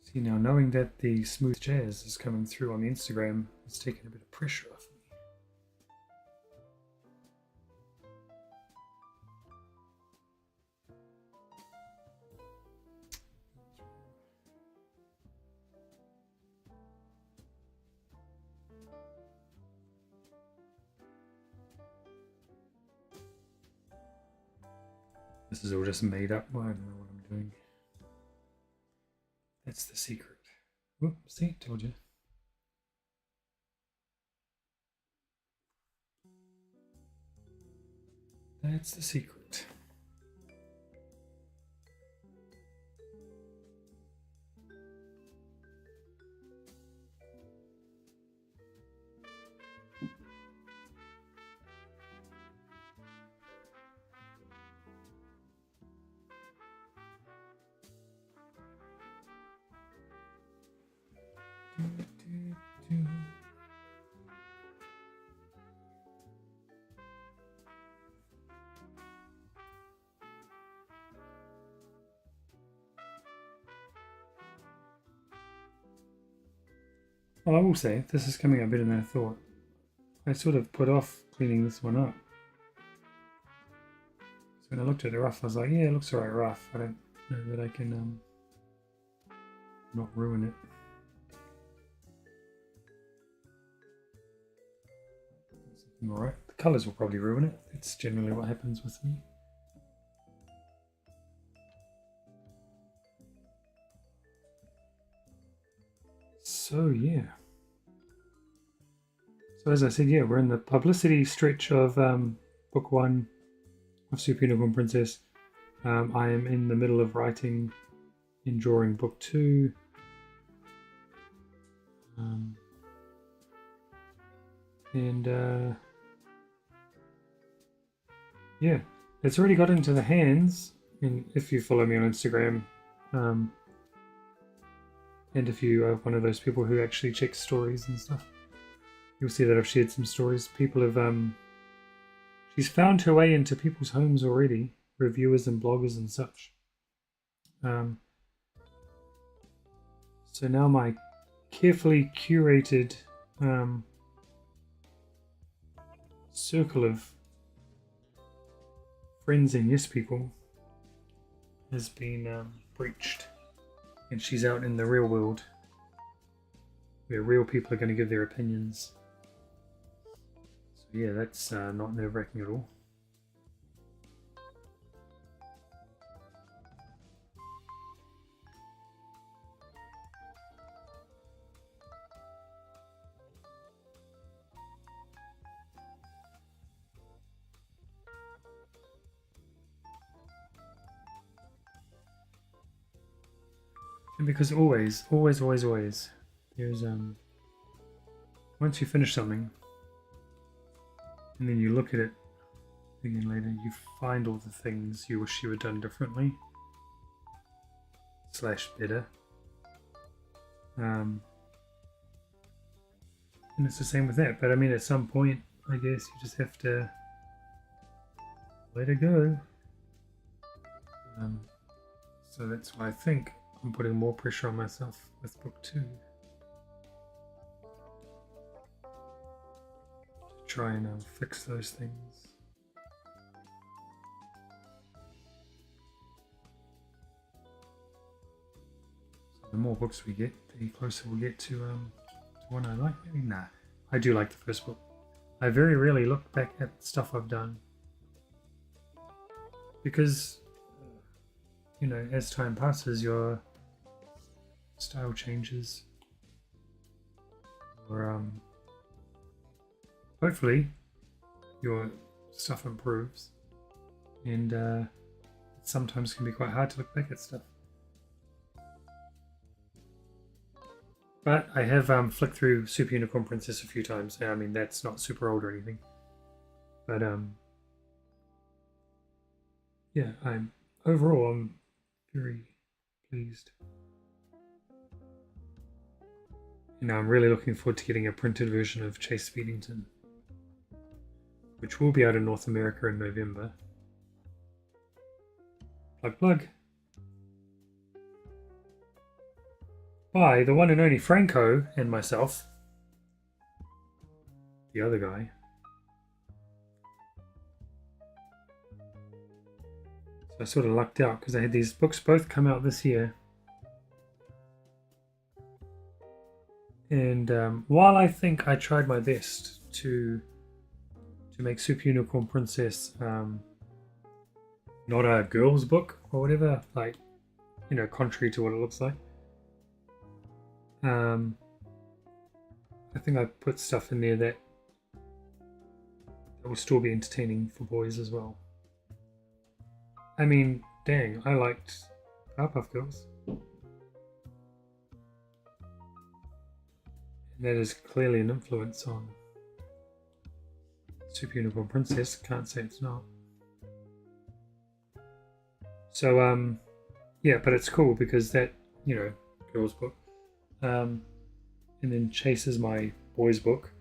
See, now knowing that the smooth jazz is coming through on the Instagram, it's taking a bit of pressure off me. This is all just made up. I don't know what I'm doing. That's the secret. Whoop, see, told you. That's the secret. Well, I will say, this is coming out better than I thought. I sort of put off cleaning this one up. So when I looked at the rough, I was like, yeah, it looks alright rough. I don't know that I can not ruin it. Alright, the colours will probably ruin it. It's generally what happens with me. So yeah. So as I said, yeah, we're in the publicity stretch of book 1 of Super Unicorn Princess. I am in the middle of writing and drawing book 2. Yeah, it's already got into the hands. I mean, if you follow me on Instagram, And if you are one of those people who actually checks stories and stuff, you'll see that I've shared some stories. People have, she's found her way into people's homes already, reviewers and bloggers and such. So now my carefully curated circle of friends and yes people has been breached, and she's out in the real world where real people are going to give their opinions. So yeah, that's not nerve-wracking at all. And because always, there's once you finish something and then you look at it again later, you find all the things you wish you had done differently / better. And it's the same with that. But I mean, at some point, I guess you just have to let it go. So that's why I think I'm putting more pressure on myself with book 2. To try and fix those things. So the more books we get, the closer we'll get to one I like. I mean, nah, I do like the first book. I very rarely look back at stuff I've done. Because, you know, as time passes, your style changes, or hopefully your stuff improves, and it sometimes can be quite hard to look back at stuff. But I have flicked through Super Unicorn Princess a few times. I mean, that's not super old or anything, but yeah, overall I'm very pleased. Now I'm really looking forward to getting a printed version of Chase Speedington, which will be out in North America in November. Plug plug. By the one and only Franco and myself. The other guy. So I sort of lucked out because I had these books both come out this year. And while I think I tried my best to make Super Unicorn Princess not a girl's book or whatever, like, you know, contrary to what it looks like, I think I put stuff in there that will still be entertaining for boys as well. I mean, dang, I liked Powerpuff Girls. That is clearly an influence on Super Unicorn Princess. Can't say it's not. So, yeah, but it's cool because that, you know, girl's book. And then Chase is my boys' book.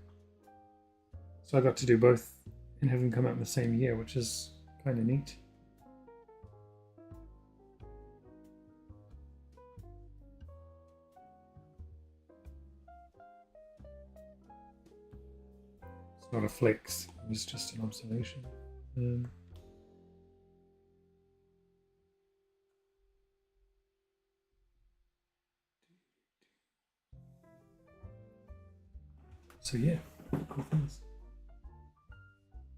So I got to do both and have them come out in the same year, which is kind of neat. Not a flex, it was just an observation. So yeah, cool things.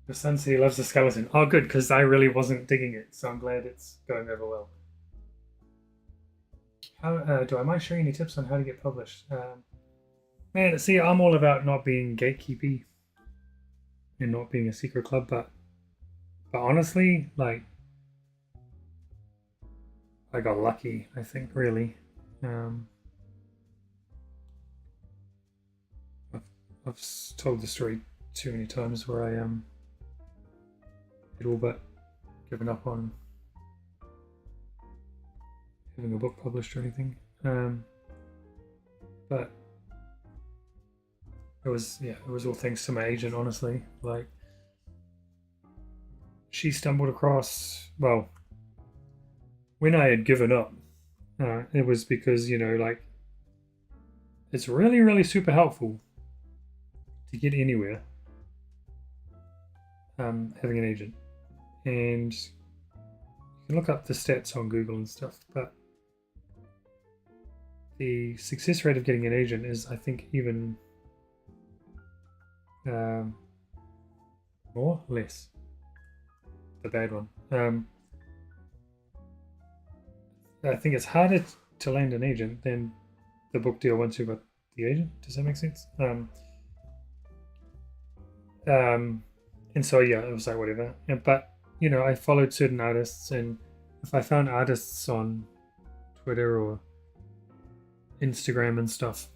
The Sun City loves the skeleton. Oh good, because I really wasn't digging it, so I'm glad it's going over well. How do I mind sharing any tips on how to get published? Man, see, I'm all about not being gatekeepy and not being a secret club, but honestly, like, I got lucky, I think, really. I've told the story too many times where I had all but given up on having a book published or anything. but it was all thanks to my agent, honestly. Like, she stumbled across, well, when I had given up, it was because, like, it's really, really super helpful to get anywhere, having an agent. And you can look up the stats on Google and stuff, but the success rate of getting an agent is, I think, even more, less. The bad one. I think it's harder to land an agent than the book deal once you've got the agent. Does that make sense? And so yeah, it was like whatever. But I followed certain artists, and if I found artists on Twitter or Instagram and stuff,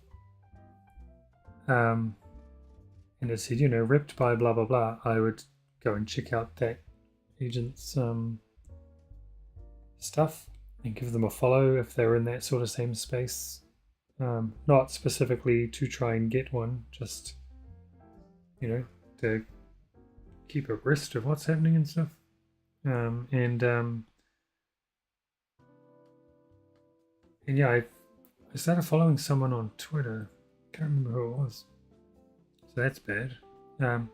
and it said ripped by blah blah blah, I would go and check out that agent's stuff and give them a follow if they're in that sort of same space. Not specifically to try and get one, just to keep abreast of what's happening and stuff. And yeah, I started following someone on Twitter. Can't remember who it was, so that's bad. But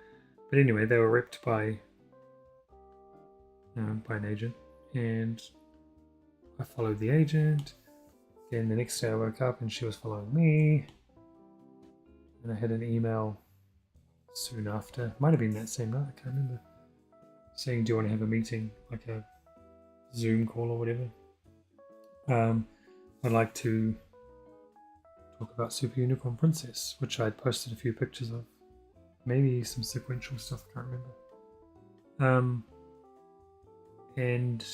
anyway, they were ripped by an agent, and I followed the agent. Then the next day I woke up and she was following me, and I had an email soon after, might have been that same night, I can't remember, saying, do you want to have a meeting, like a Zoom call or whatever? I'd like to talk about Super Unicorn Princess, which I'd posted a few pictures of, maybe some sequential stuff, I can't remember. And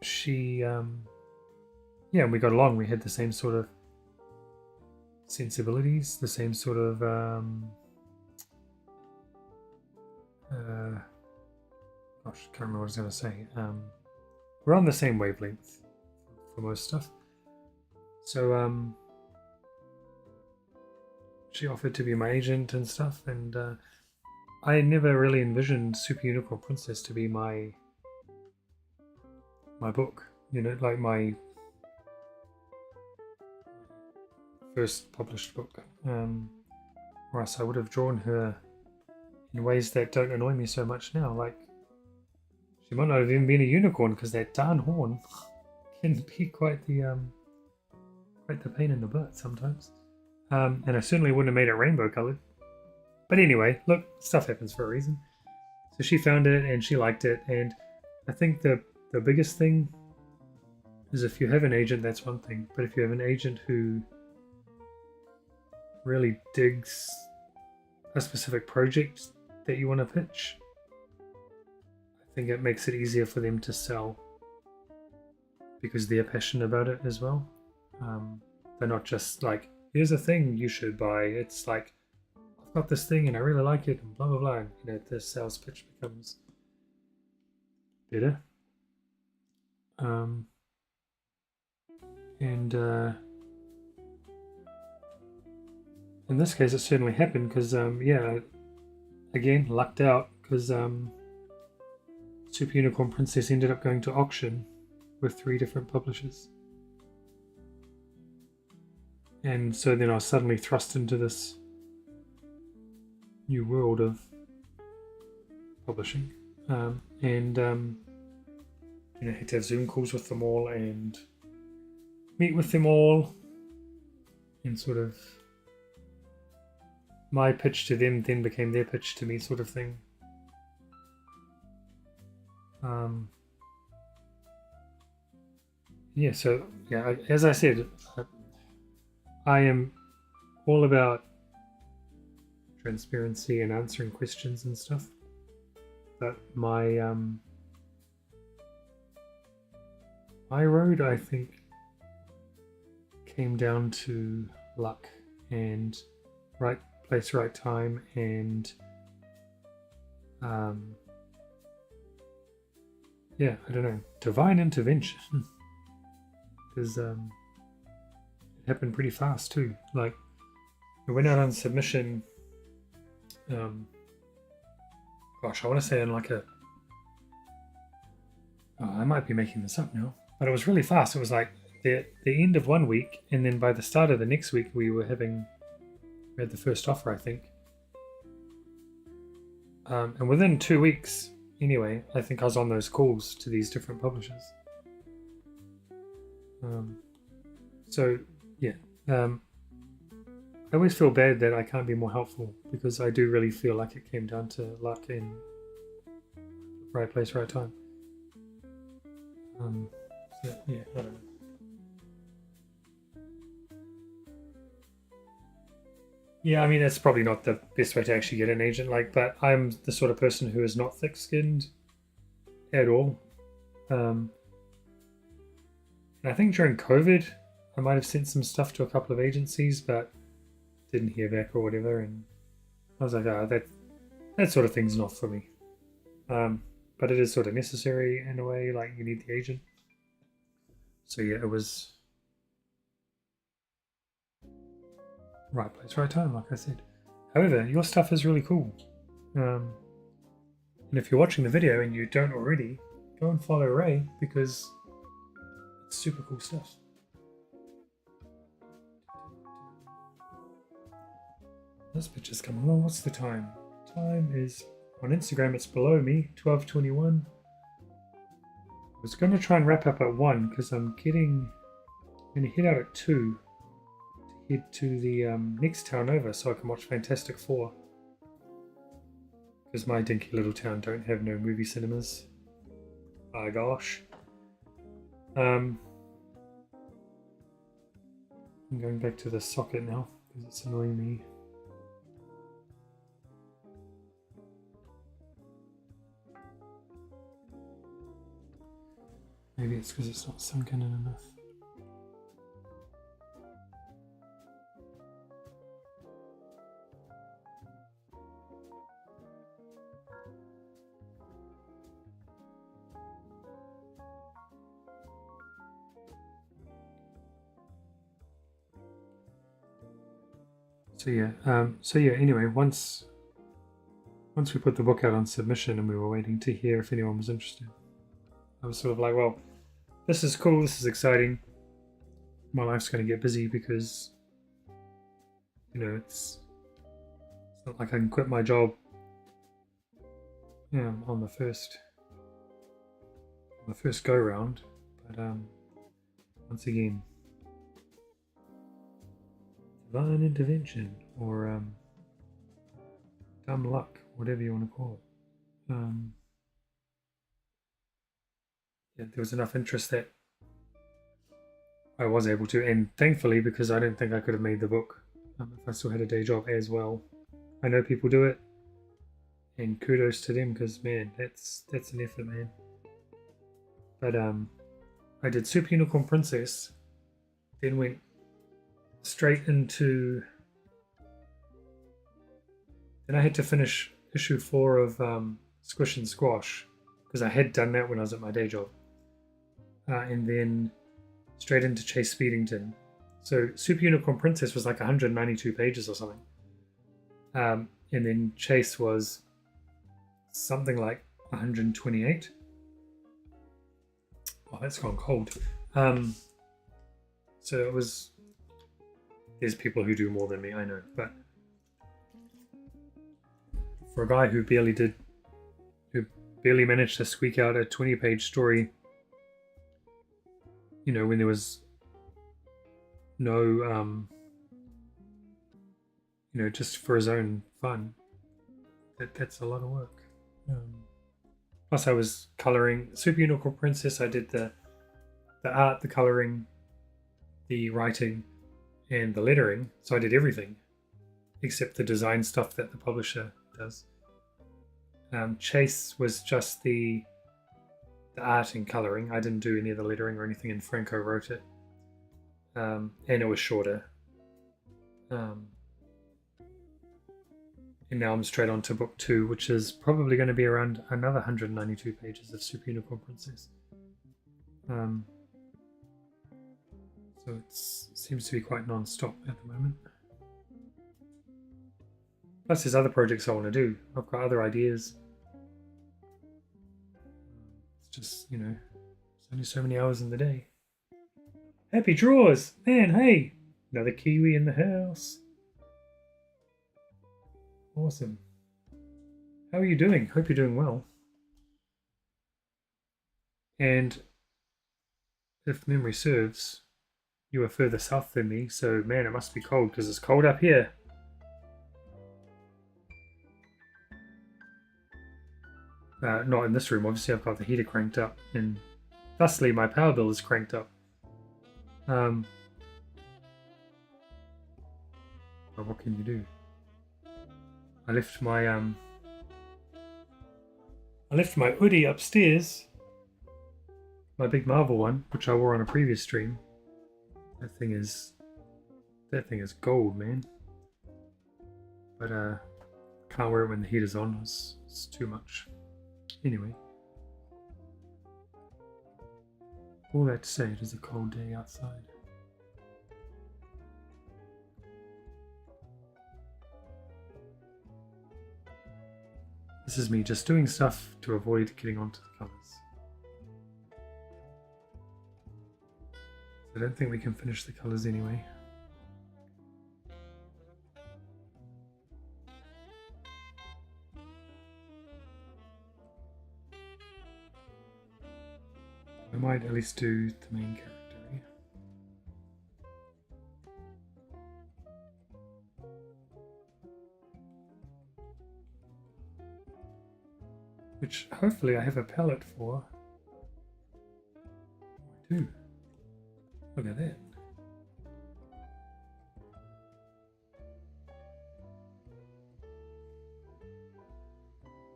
she, and we got along. We had the same sort of sensibilities, the same sort of, gosh, I can't remember what I was going to say. We're on the same wavelength for most stuff. So, she offered to be my agent and stuff, and I never really envisioned Super Unicorn Princess to be my book, like my first published book, or else I would have drawn her in ways that don't annoy me so much now. Like, she might not have even been a unicorn, because that darn horn can be quite the pain in the butt sometimes. And I certainly wouldn't have made it rainbow colored. But anyway, look, stuff happens for a reason. So she found it and she liked it, and I think the biggest thing is, if you have an agent, that's one thing. But if you have an agent who really digs a specific project that you want to pitch, I think it makes it easier for them to sell, because they're passionate about it as well. They're not just like, here's a thing you should buy. It's like, I've got this thing and I really like it, and blah blah blah. And, the sales pitch becomes better. And in this case, it certainly happened, because again, lucked out, because Super Unicorn Princess ended up going to auction with 3 different publishers. And so then I was suddenly thrust into this new world of publishing, and I had to have Zoom calls with them all and meet with them all, and sort of my pitch to them then became their pitch to me, sort of thing. As I said, I am all about transparency and answering questions and stuff, but my road, I think, came down to luck and right place, right time, and I don't know, divine intervention, because it happened pretty fast too. Like, It went out on submission. Gosh, I want to say in like a. Oh, I might be making this up now, but it was really fast. It was like the end of one week, and then by the start of the next week, we had the first offer, I think. And within 2 weeks, anyway, I think I was on those calls to these different publishers. So yeah, I always feel bad that I can't be more helpful, because I do really feel like it came down to luck and right place, right time. So yeah, I don't know. Yeah, I mean, that's probably not the best way to actually get an agent, but I'm the sort of person who is not thick-skinned at all. And I think during COVID, I might have sent some stuff to a couple of agencies, but didn't hear back or whatever. And I was like, oh, that sort of thing's not for me. But it is sort of necessary in a way, like you need the agent. So yeah, it was right place, right time, like I said. However, your stuff is really cool. And if you're watching the video and you don't already, go and follow Ray, because it's super cool stuff. This picture's coming along. What's the time? Time is, on Instagram, it's below me, 12:21. I was going to try and wrap up at 1 because I'm going to head out at 2 to head to the next town over so I can watch Fantastic Four. Because my dinky little town don't have no movie cinemas. Oh gosh. I'm going back to the socket now because it's annoying me. Maybe it's because it's not sunken in enough. So yeah, anyway, once we put the book out on submission and we were waiting to hear if anyone was interested, I was sort of like, well, this is cool, this is exciting. My life's going to get busy because, it's not like I can quit my job on the first go round. But once again, divine intervention or dumb luck, whatever you want to call it. Yeah, there was enough interest that I was able to, and thankfully, because I don't think I could have made the book if I still had a day job as well. I know people do it, and kudos to them, because man, that's an effort, man. But I did Super Unicorn Princess, then went straight into. Then I had to finish issue 4 of Squish and Squash, because I had done that when I was at my day job. And then straight into Chase Speedington. So Super Unicorn Princess was like 192 pages or something. And then Chase was something like 128. Oh, that's gone cold. So it was... There's people who do more than me, I know. But for a guy who barely managed to squeak out a 20-page story, when there was no, just for his own fun, that's a lot of work. Plus, I was coloring Super Unicorn Princess. I did the art, the coloring, the writing, and the lettering. So I did everything except the design stuff that the publisher does. Chase was just the art and colouring. I didn't do any of the lettering or anything, and Franco wrote it. And it was shorter. And now I'm straight on to book 2, which is probably going to be around another 192 pages of Super Unicorn Princess. So it seems to be quite non-stop at the moment. Plus, there's other projects I want to do. I've got other ideas. It's just, you know, there's only so many hours in the day. Happy drawers! Man, hey! Another Kiwi in the house. Awesome. How are you doing? Hope you're doing well. And if memory serves, you are further south than me, so man, it must be cold because it's cold up here. Not in this room, obviously I've got the heater cranked up, and thusly my power bill is cranked up. But what can you do? I left my hoodie upstairs, my big Marvel one, which I wore on a previous stream. That thing is gold, man. But can't wear it when the heater's on. It's too much. Anyway, all that to say, it is a cold day outside. This is me just doing stuff to avoid getting onto the colours. I don't think we can finish the colours anyway. I might at least do the main character. Which hopefully I have a palette for. I do. Look at that.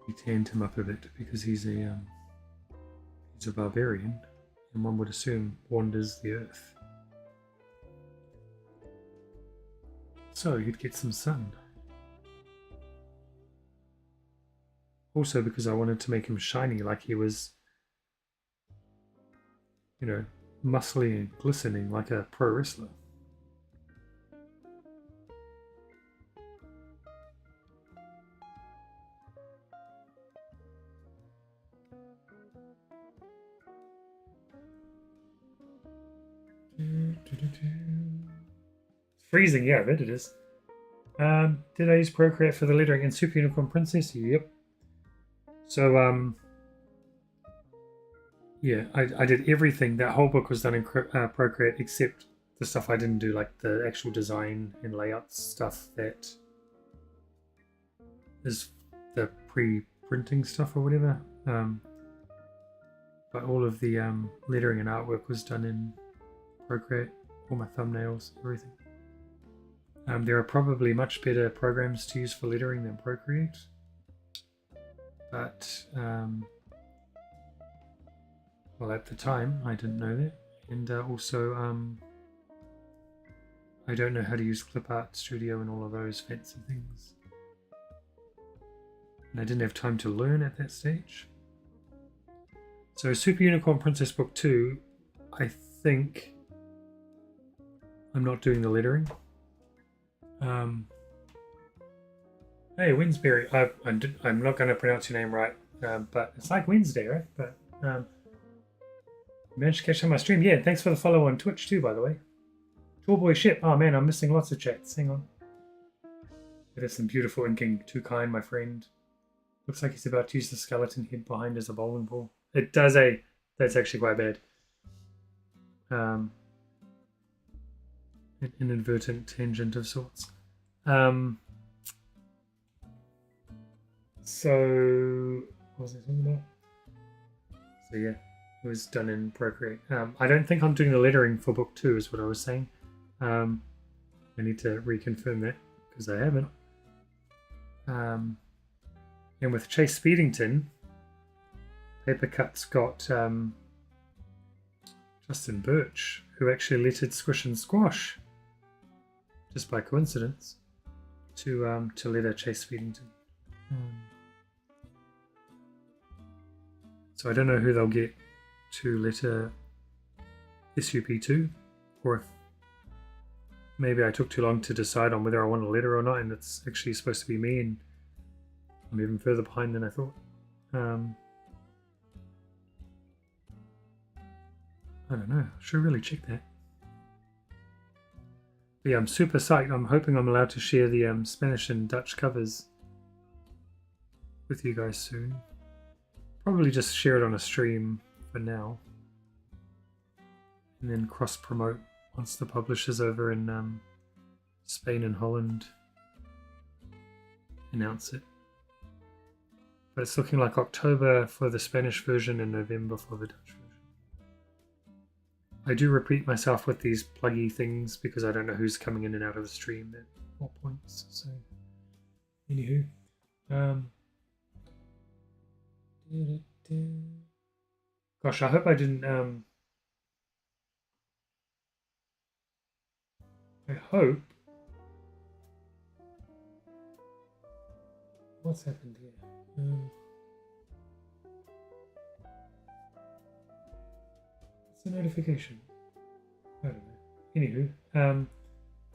We tanned him up a bit because he's a barbarian, and one would assume wanders the earth. So you'd get some sun. Also because I wanted to make him shiny, like he was, you know, muscly and glistening like a pro wrestler. It's freezing, yeah, I bet it is. Did I use Procreate for the lettering in Super Unicorn Princess? Yep. So, yeah, I did everything. That whole book was done in Procreate except the stuff I didn't do, like the actual design and layout stuff that is the pre-printing stuff or whatever. But all of the lettering and artwork was done in Procreate. All my thumbnails, everything. There are probably much better programs to use for lettering than Procreate. But, well, at the time, I didn't know that. And also, I don't know how to use Clip Art Studio and all of those fancy things. And I didn't have time to learn at that stage. So Super Unicorn Princess Book 2, I think I'm not doing the lettering. Hey, Winsberry. I'm not going to pronounce your name right, but it's like Wednesday, right? But managed to catch on my stream. Yeah, thanks for the follow on Twitch too, by the way. Toolboy Ship. Oh man, I'm missing lots of chats. Hang on. That is some beautiful inking. Too kind, my friend. Looks like he's about to use the skeleton head behind as a bowling ball. It does a... That's actually quite bad. An inadvertent tangent of sorts. So, what was I talking about? So yeah, it was done in Procreate. I don't think I'm doing the lettering for book 2 is what I was saying. I need to reconfirm that because I haven't. And with Chase Speedington, Paper Cuts got Justin Birch, who actually lettered Squish and Squash, just by coincidence, to letter Chase Speedington. So I don't know who they'll get to letter SUP2, or if maybe I took too long to decide on whether I want a letter or not, and it's actually supposed to be me, and I'm even further behind than I thought. I don't know. I should really check that. But yeah, I'm super psyched. I'm hoping I'm allowed to share the Spanish and Dutch covers with you guys soon. Probably just share it on a stream for now, and then cross promote once the publishers over in Spain and Holland announce it. But it's looking like October for the Spanish version and November for the Dutch version. I do repeat myself with these pluggy things because I don't know who's coming in and out of the stream at what points. So, anywho, gosh, I hope I didn't. I hope. What's happened here? A notification. I don't know. Anywho,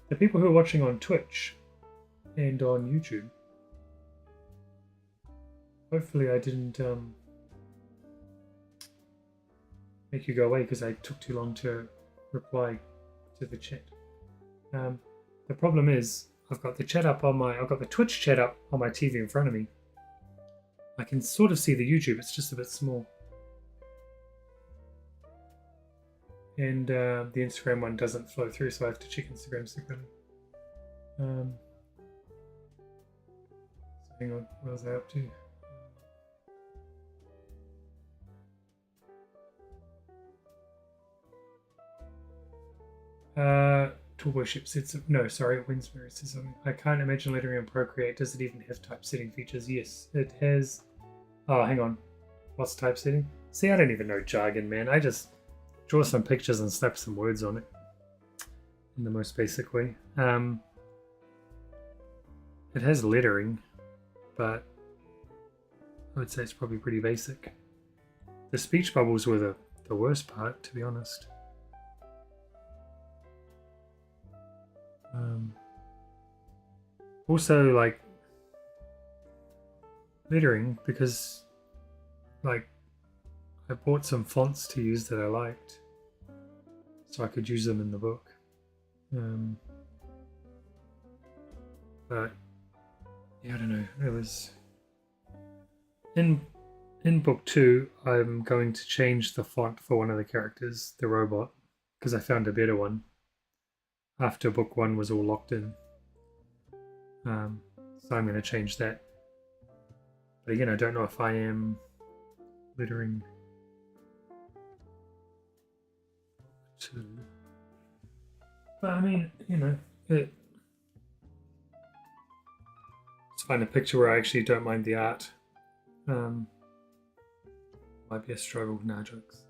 the people who are watching on Twitch and on YouTube, hopefully I didn't make you go away because I took too long to reply to the chat. The problem is I've got the chat up on I've got the Twitch chat up on my TV in front of me. I can sort of see the YouTube, it's just a bit small. And the Instagram one doesn't flow through, so I have to check Instagram separately. So hang on, what was I up to? Toolboy Ship said no, sorry, Winsbury says something. I can't imagine lettering in Procreate. Does it even have typesetting features? Yes, it has. Oh, hang on. What's typesetting? See, I don't even know jargon, man. I just draw some pictures and slap some words on it in the most basic way. It has lettering, but I would say it's probably pretty basic. The speech bubbles were the worst part, to be honest. Also, like, lettering, because, like, I bought some fonts to use that I liked, so I could use them in the book. But yeah, I don't know. It was in book 2. I'm going to change the font for one of the characters, the robot, because I found a better one after book 1 was all locked in. So I'm going to change that. But again, I don't know if I am lettering 2. But I mean, you know, let's find a picture where I actually don't mind the art. Might be a struggle. Nah, jokes.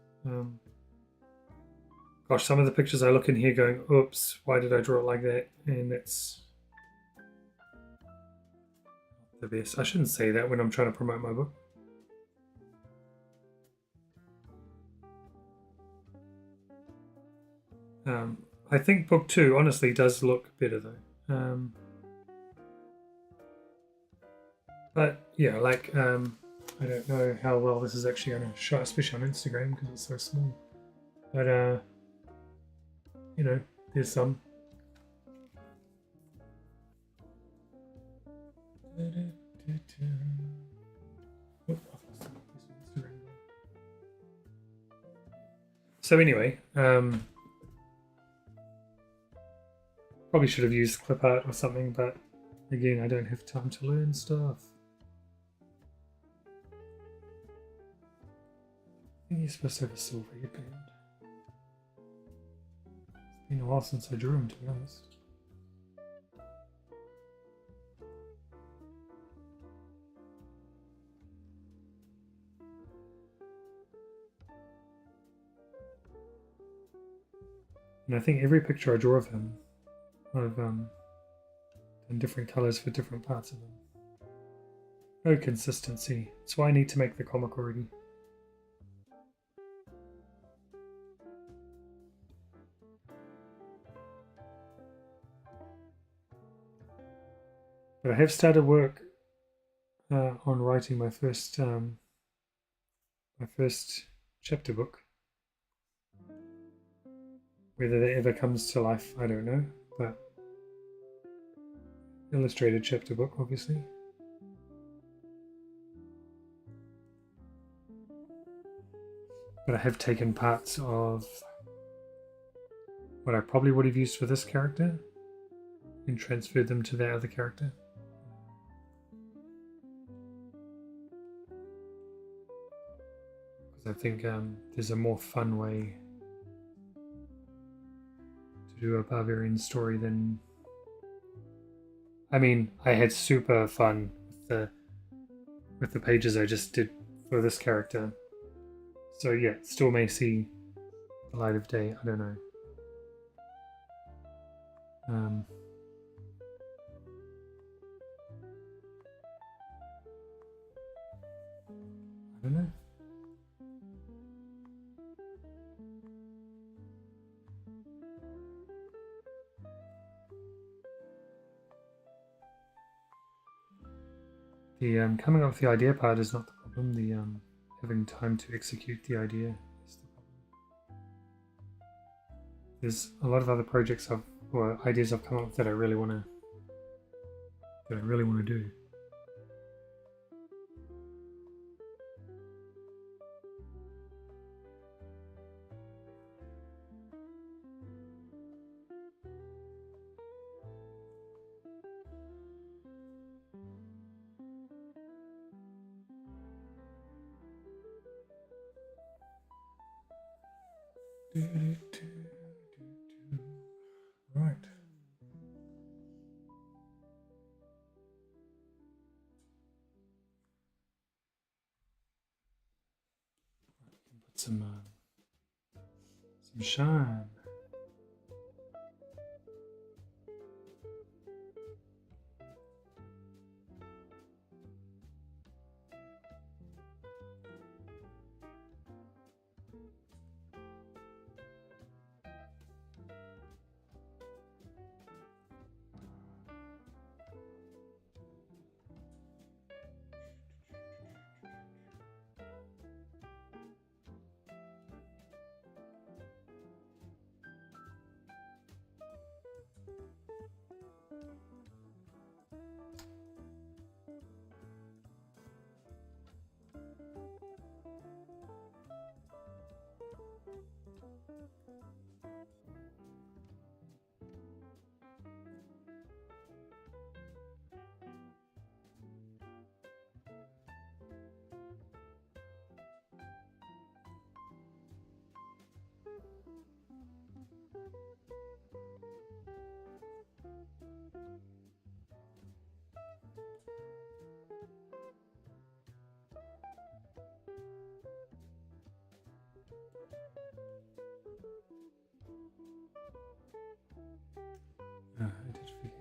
Gosh, some of the pictures I look in here going, oops, why did I draw it like that? And that's the best. I shouldn't say that when I'm trying to promote my book. I think book 2 honestly does look better though. But yeah, like I don't know how well this is actually going to show, especially on Instagram because it's so small. But you know, there's some. So anyway, probably should have used clip art or something, but again, I don't have time to learn stuff. I think you're supposed to have a silver headband. It's been a while since I drew him, to be honest. And I think every picture I draw of him, I've done different colors for different parts of him. No consistency. That's why I need to make the comic already. But I have started work on writing my first chapter book. Whether that ever comes to life, I don't know, but illustrated chapter book, obviously. But I have taken parts of what I probably would have used for this character and transferred them to that other character. Because I think there's a more fun way to do a barbarian story than... I mean, I had super fun with the pages I just did for this character. So yeah, still may see the light of day. I don't know. I don't know. The coming up with the idea part is not the problem. The having time to execute the idea is the problem. There's a lot of other projects or ideas I've come up with that I really want to do. Right. Put some shine. I did forget.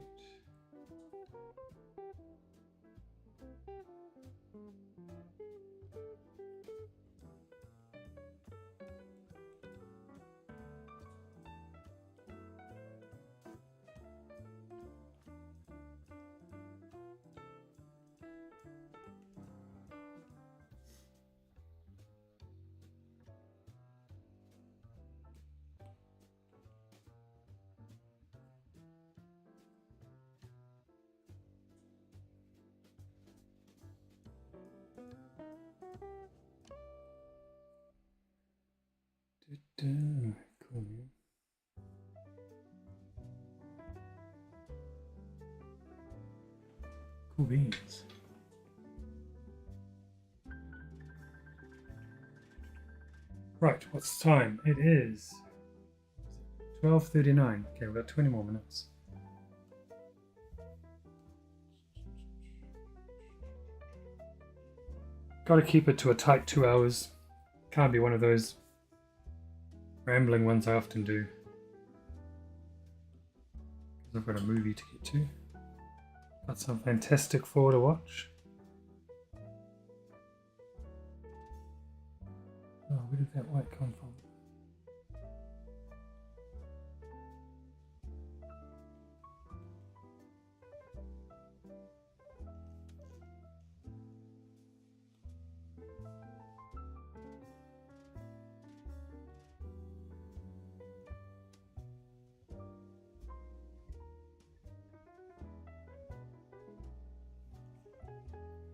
Cool, man. Cool beans. Right, what's the time? It is 12:39. Okay, we've got 20 more minutes. Got to keep it to a tight 2 hours. Can't be one of those rambling ones I often do. I've got a movie to get to. Got some Fantastic Four to watch. Oh, where did that white come from?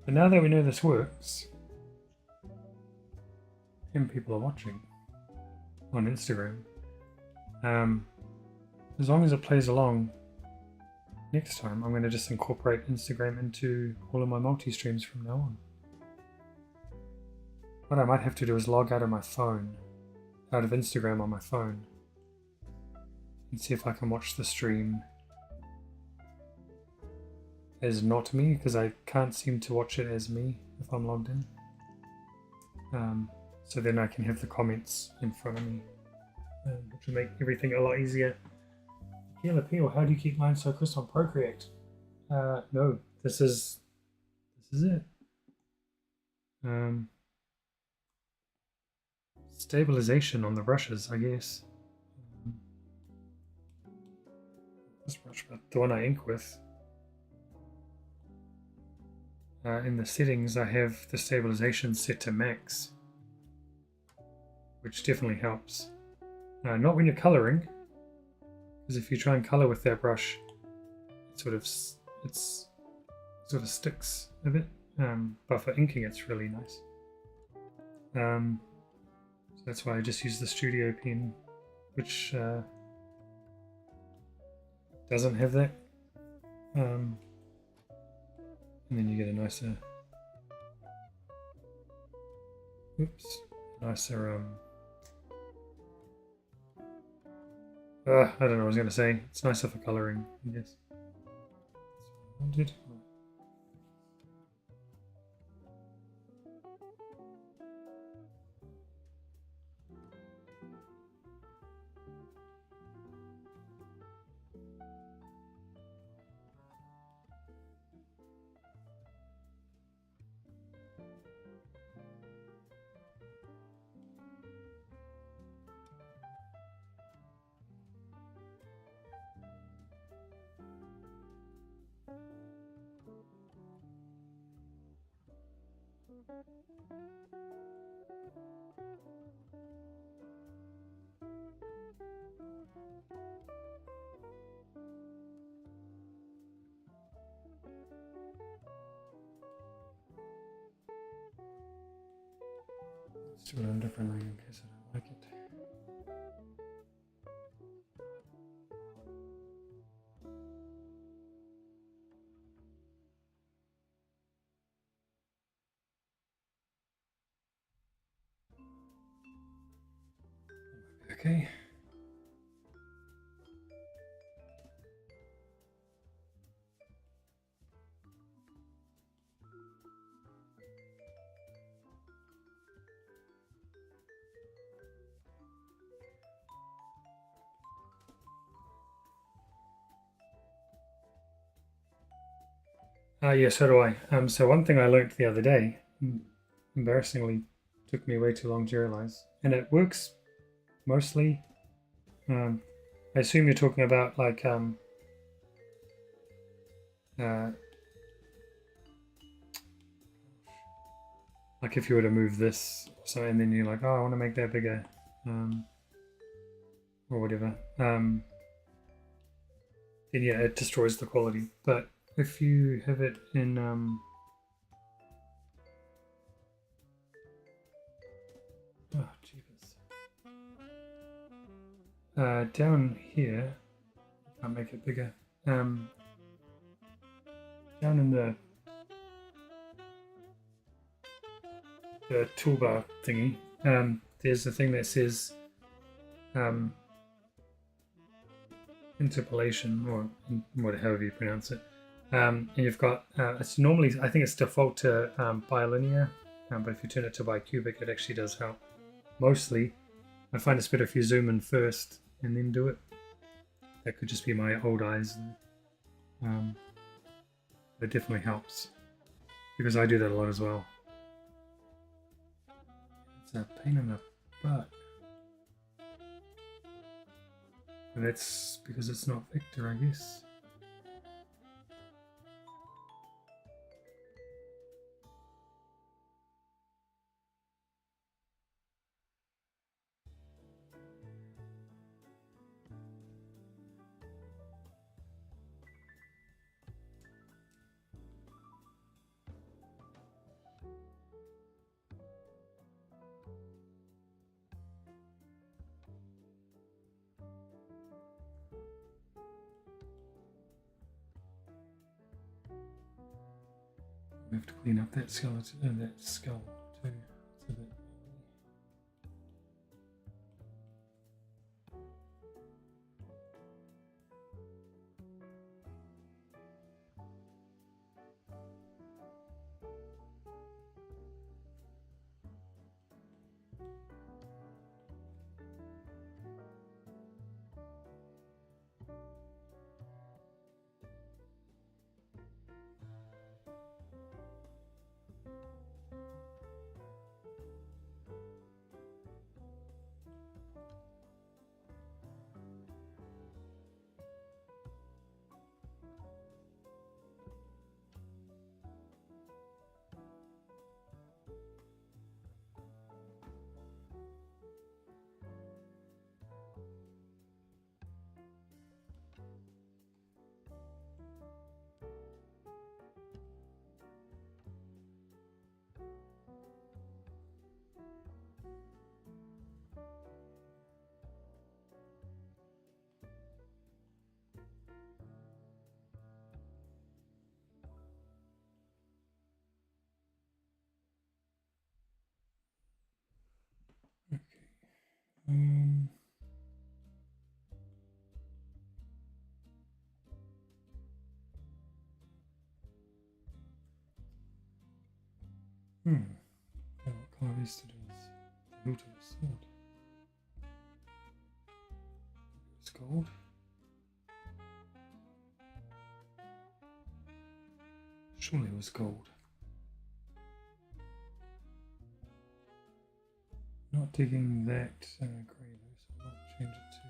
But now that we know this works, and people are watching on Instagram, as long as it plays along, next time I'm going to just incorporate Instagram into all of my multi-streams from now on. What I might have to do is log out of my phone, out of Instagram on my phone, and see if I can watch the stream as not me, because I can't seem to watch it as me if I'm logged in. So then I can have the comments in front of me, which will make everything a lot easier. Heal Appeal, how do you keep lines so crisp on Procreate? No, this is it. Stabilization on the brushes, I guess. This brush, but the one I ink with. In the settings, I have the stabilization set to max, which definitely helps. Not when you're coloring, because if you try and color with that brush, it sort of sticks a bit. But for inking, it's really nice. So that's why I just use the Studio pen, which doesn't have that. And then you get a nicer, I don't know what I was going to say. It's nicer for coloring, I guess. That's what I wanted. Let's do it on a different line in case I don't like it. Okay. Yeah, so do I. So one thing I learned the other day, embarrassingly, took me way too long to realize, and it works mostly. I assume you're talking about like if you were to move this, so and then you're like, oh, I want to make that bigger, or whatever. Then yeah, it destroys the quality. But if you have it in oh jeepers, down here, I'll make it bigger. Down in the toolbar thingy, there's a thing that says interpolation, or however you pronounce it, and you've got it's normally, I think it's default to bilinear, but if you turn it to bicubic, it actually does help. Mostly, I find it's better if you zoom in first and then do it. That could just be my old eyes. It definitely helps, because I do that a lot as well. It's a pain in the butt. But that's because it's not vector, I guess. have to clean up that skeleton and that skull too. It's a bit. Okay. What colour is today's? The hilt of the sword. It's gold. Surely it was gold. Not digging that grey though, so I might change it to this.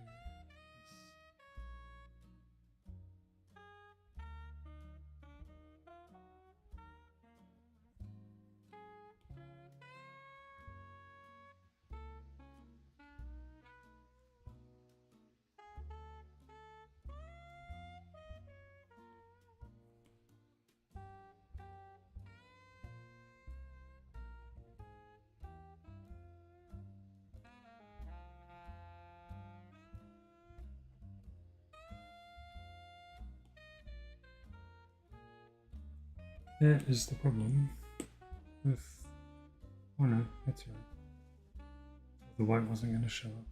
That is the problem with. Oh no, that's right. The white wasn't going to show up.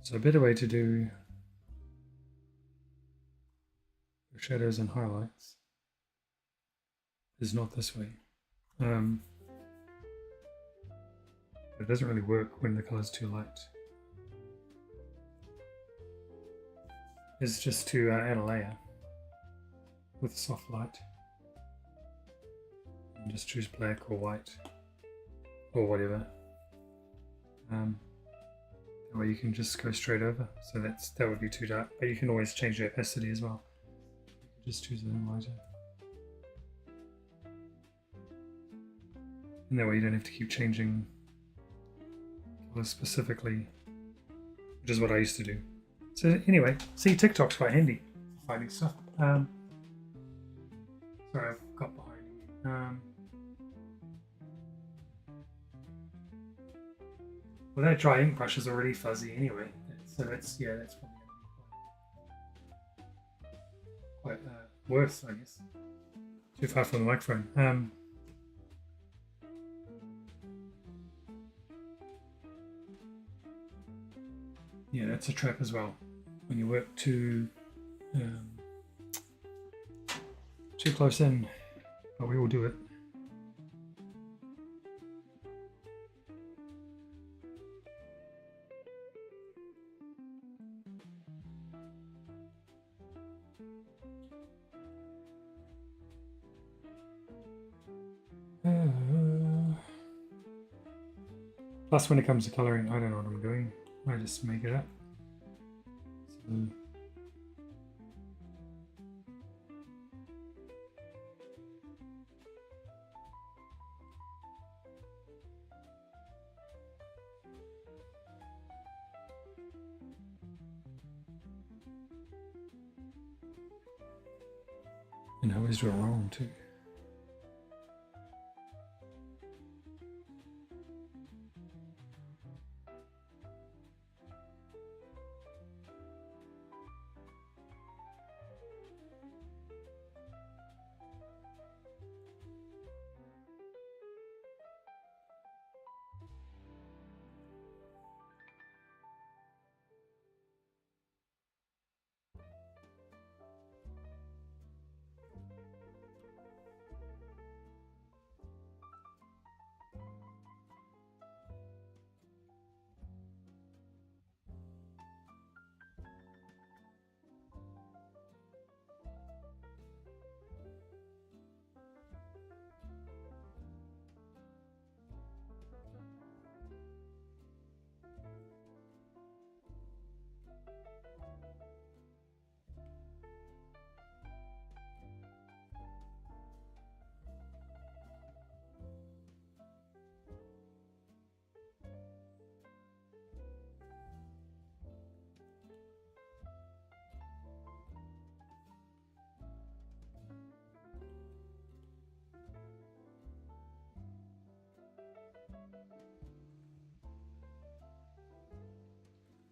So a better way to do shadows and highlights is not this way. It doesn't really work when the color's too light. It's just to add a layer with soft light. And just choose black or white or whatever. That way you can just go straight over. So that would be too dark, but you can always change the opacity as well. Just choose a lighter. And that way you don't have to keep changing colors specifically, which is what I used to do. So anyway, see, TikTok's quite handy for finding stuff. Sorry, I've got behind me. Well, that dry ink brush is already fuzzy anyway, so that's probably going to be quite worse, I guess. Too far from the microphone. Yeah, that's a trap as well. When you work too close in, but we will do it. Plus, when it comes to colouring, I don't know what I'm doing. I just make it up. So, And I always do it wrong too.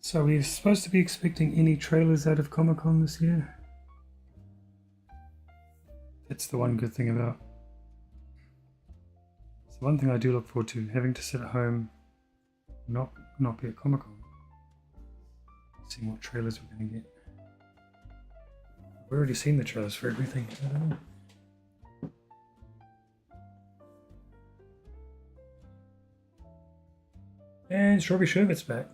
So we're supposed to be expecting any trailers out of Comic-Con this year? That's the one good thing about. It's the one thing I do look forward to, having to sit at home, not be at Comic-Con. Seeing what trailers we're going to get. We've already seen the trailers for everything. I don't know. And Strawberry Sherbet's back.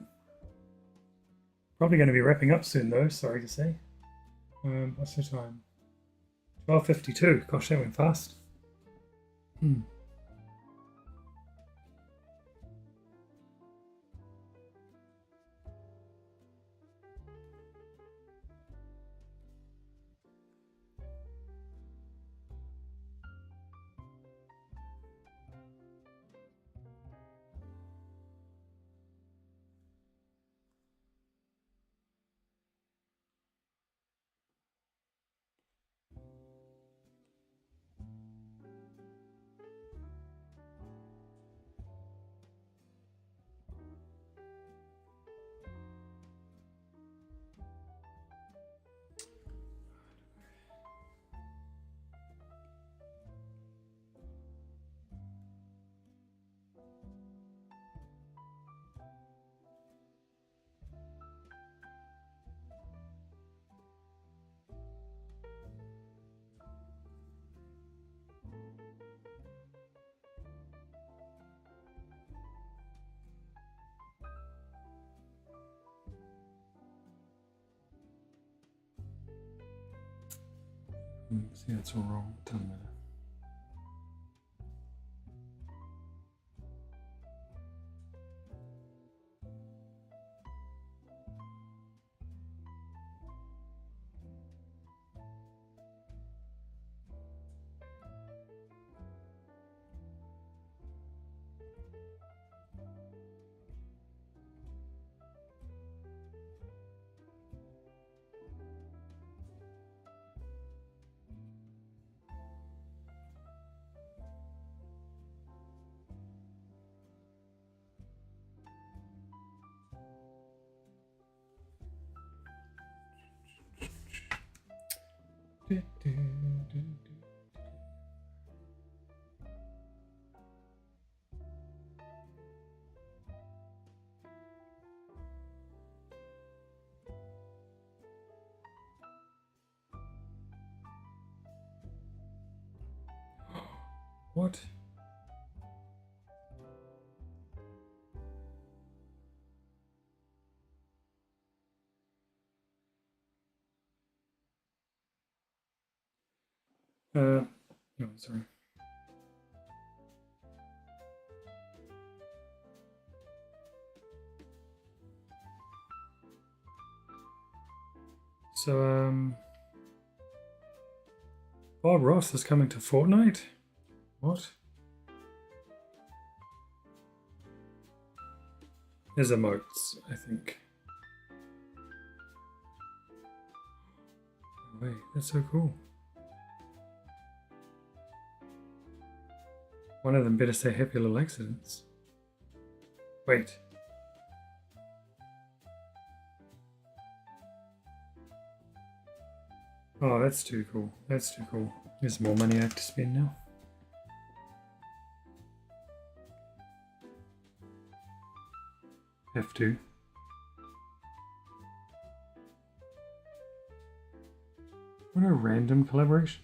Probably going to be wrapping up soon though, sorry to say. What's the time? 12:52. Gosh, that went fast. See, that's all wrong. Doesn't matter. What? No, sorry. So, Bob Ross is coming to Fortnite? What? There's emotes, I think. Wait, that's so cool. One of them better say happy little accidents. Wait. Oh, that's too cool. That's too cool. There's more money I have to spend now. Have to. What a random collaboration.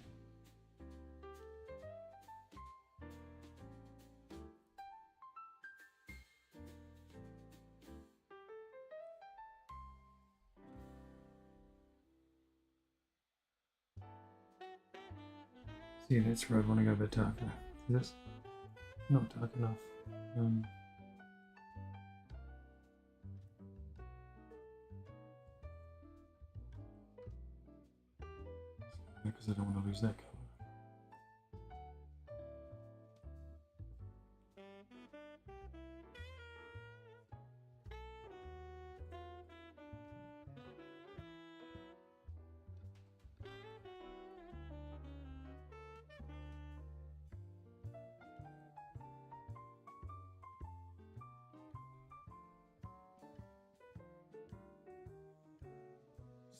See, that's where I'd want to go a bit darker. Is this not dark enough? Because I don't want to lose that color.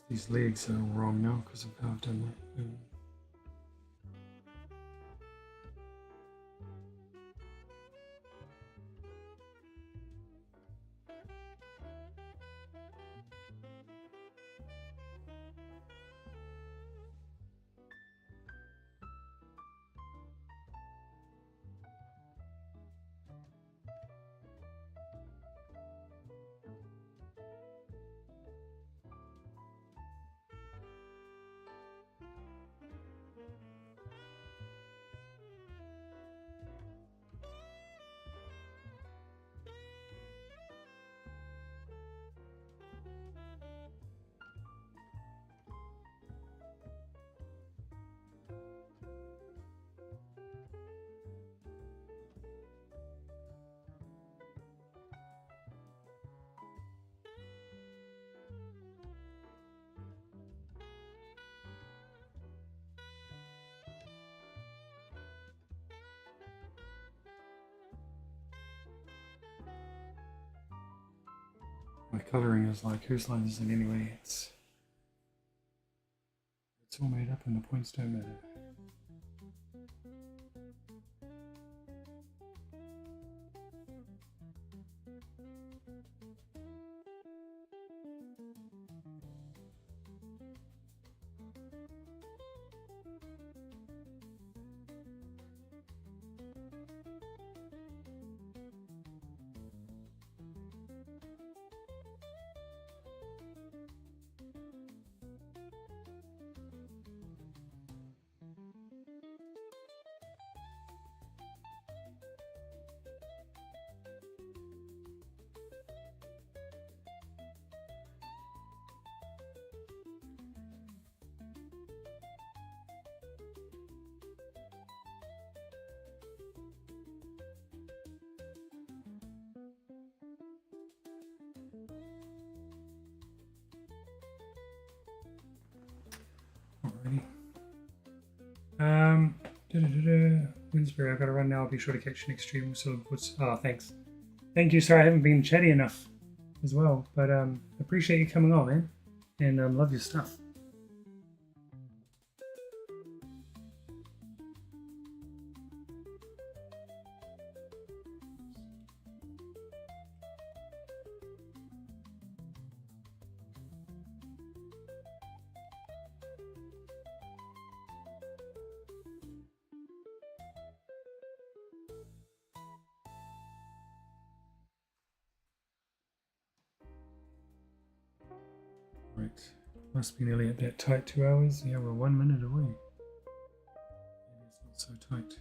These legs are wrong now because of how I've done that. My colouring is like, whose line is it anyway? It's all made up and the points don't matter. Alrighty. Winsbury, I've got to run now. I'll be sure to catch you next stream. Oh, thanks. Thank you. Sorry, I haven't been chatty enough as well, but appreciate you coming on, man, and love your stuff. Right, must be nearly at that tight 2 hours. Yeah, we're 1 minute away. Maybe it's not so tight.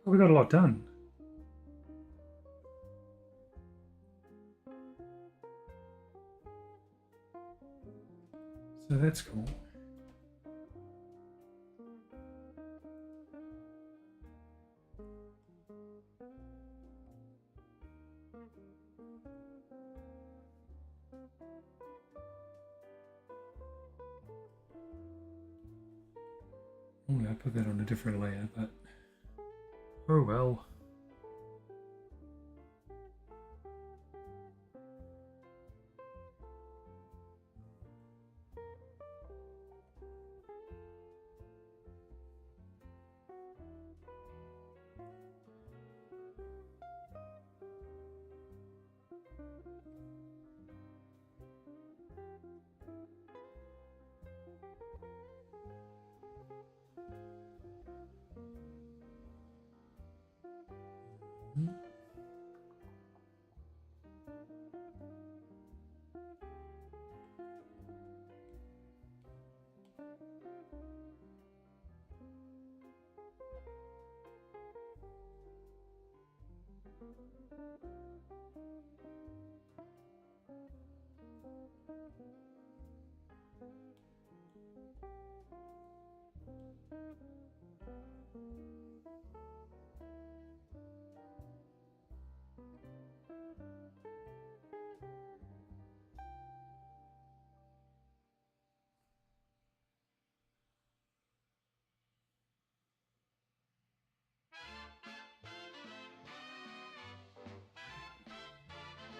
Oh, we got a lot done. So that's cool. Normally I put that on a different layer, but Oh well.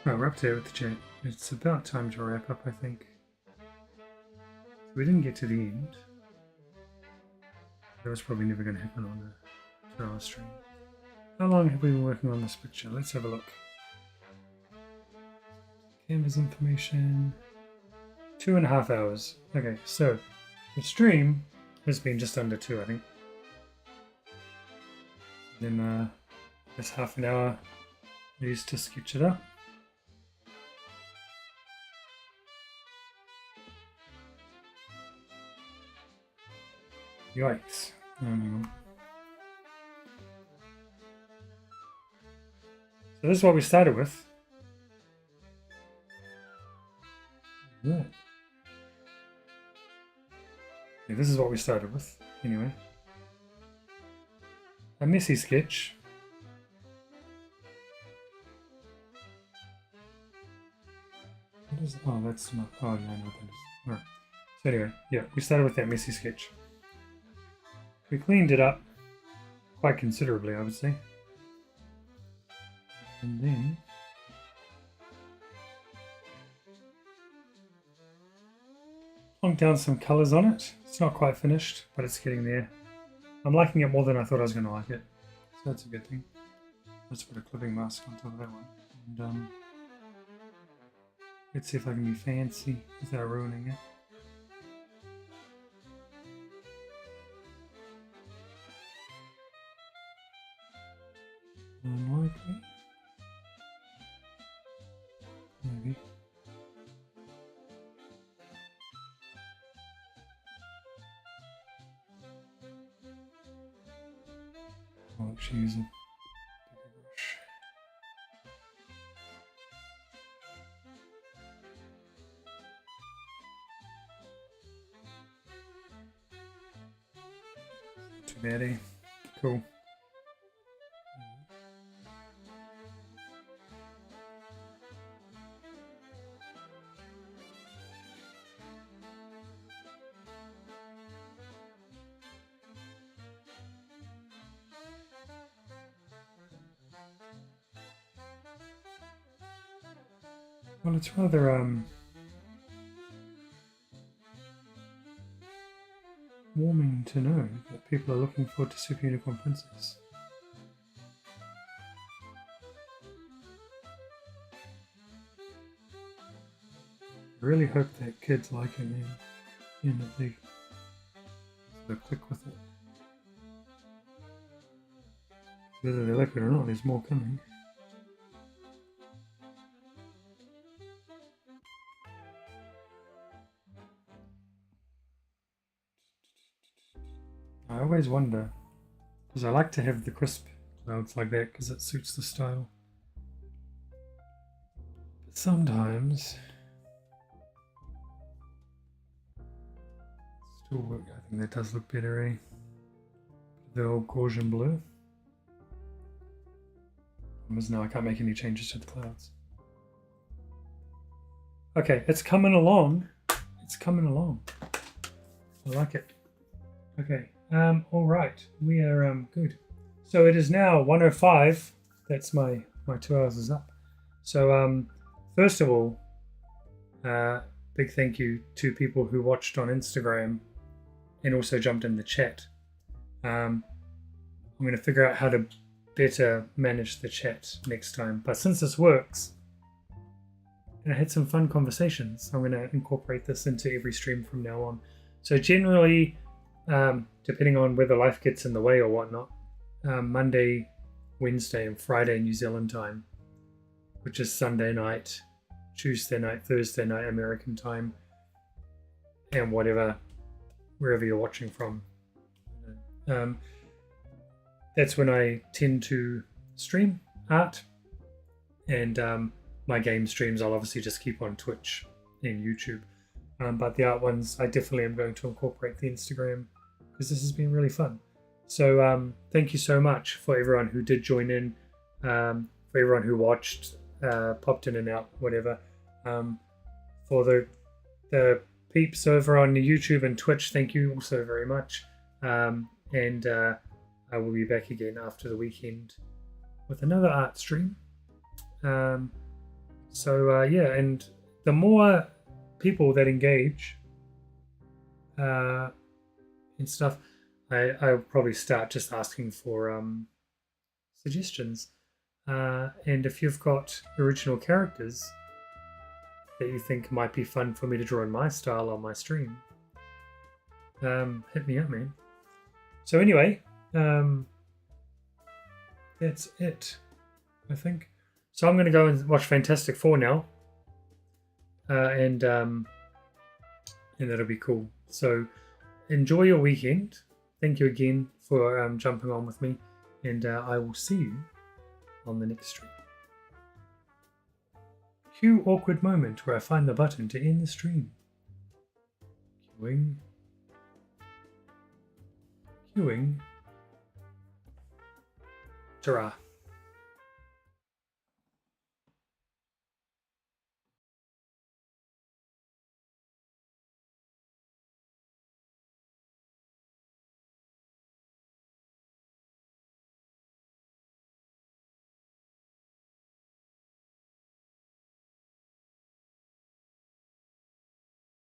Well, we're up there with the chat. It's about time to wrap up, I think. We didn't get to the end. That was probably never going to happen on a 2-hour stream. How long have we been working on this picture? Let's have a look. Canvas information. 2.5 hours. Okay, so the stream has been just under 2, I think. Then this half an hour used to sketch it up. Yikes. Oh, hang on. So this is what we started with. Yeah, this is what we started with, anyway. A messy sketch. What is, oh, that's not, oh, yeah, I know what that is. Alright. So anyway, yeah, we started with that messy sketch. We cleaned it up quite considerably, I would say. And then plonked down some colours on it. It's not quite finished, but it's getting there. I'm liking it more than I thought I was going to like it. So that's a good thing. Let's put a clipping mask on top of that one. And let's see if I can be fancy without ruining it. Unlikely. Maybe. I'll actually use a bigger brush. Too bad, eh? Cool. Well, it's rather warming to know that people are looking forward to Super Unicorn Princess. I really hope that kids like it and that they sort of click with it. Whether they like it or not, there's more coming. I always wonder, because I like to have the crisp clouds like that because it suits the style. But sometimes, still work. I think that does look better, eh? The old Gaussian blue. Because now I can't make any changes to the clouds. Okay, it's coming along. It's coming along. I like it. Okay. All right, we are good. So it is now 1:05. That's my 2 hours is up. So first of all, big thank you to people who watched on Instagram and also jumped in the chat. I'm going to figure out how to better manage the chat next time. But since this works, and I had some fun conversations, I'm going to incorporate this into every stream from now on. So generally, depending on whether life gets in the way or whatnot, Monday, Wednesday, and Friday New Zealand time, which is Sunday night, Tuesday night, Thursday night American time, and wherever you're watching from. That's when I tend to stream art, and my game streams I'll obviously just keep on Twitch and YouTube. But the art ones, I definitely am going to incorporate the Instagram because this has been really fun. So thank you so much for everyone who did join in, for everyone who watched, popped in and out, whatever. For the peeps over on YouTube and Twitch, thank you also very much. And I will be back again after the weekend with another art stream. Yeah, and the more people that engage and stuff, I'll probably start just asking for suggestions. And if you've got original characters that you think might be fun for me to draw in my style on my stream, hit me up, man. So anyway, that's it, I think. So I'm going to go and watch Fantastic Four now, and that'll be cool. So enjoy your weekend. Thank you again for jumping on with me, and I will see you on the next stream. Cue awkward moment where I find the button to end the stream. Queuing. Ta-ra.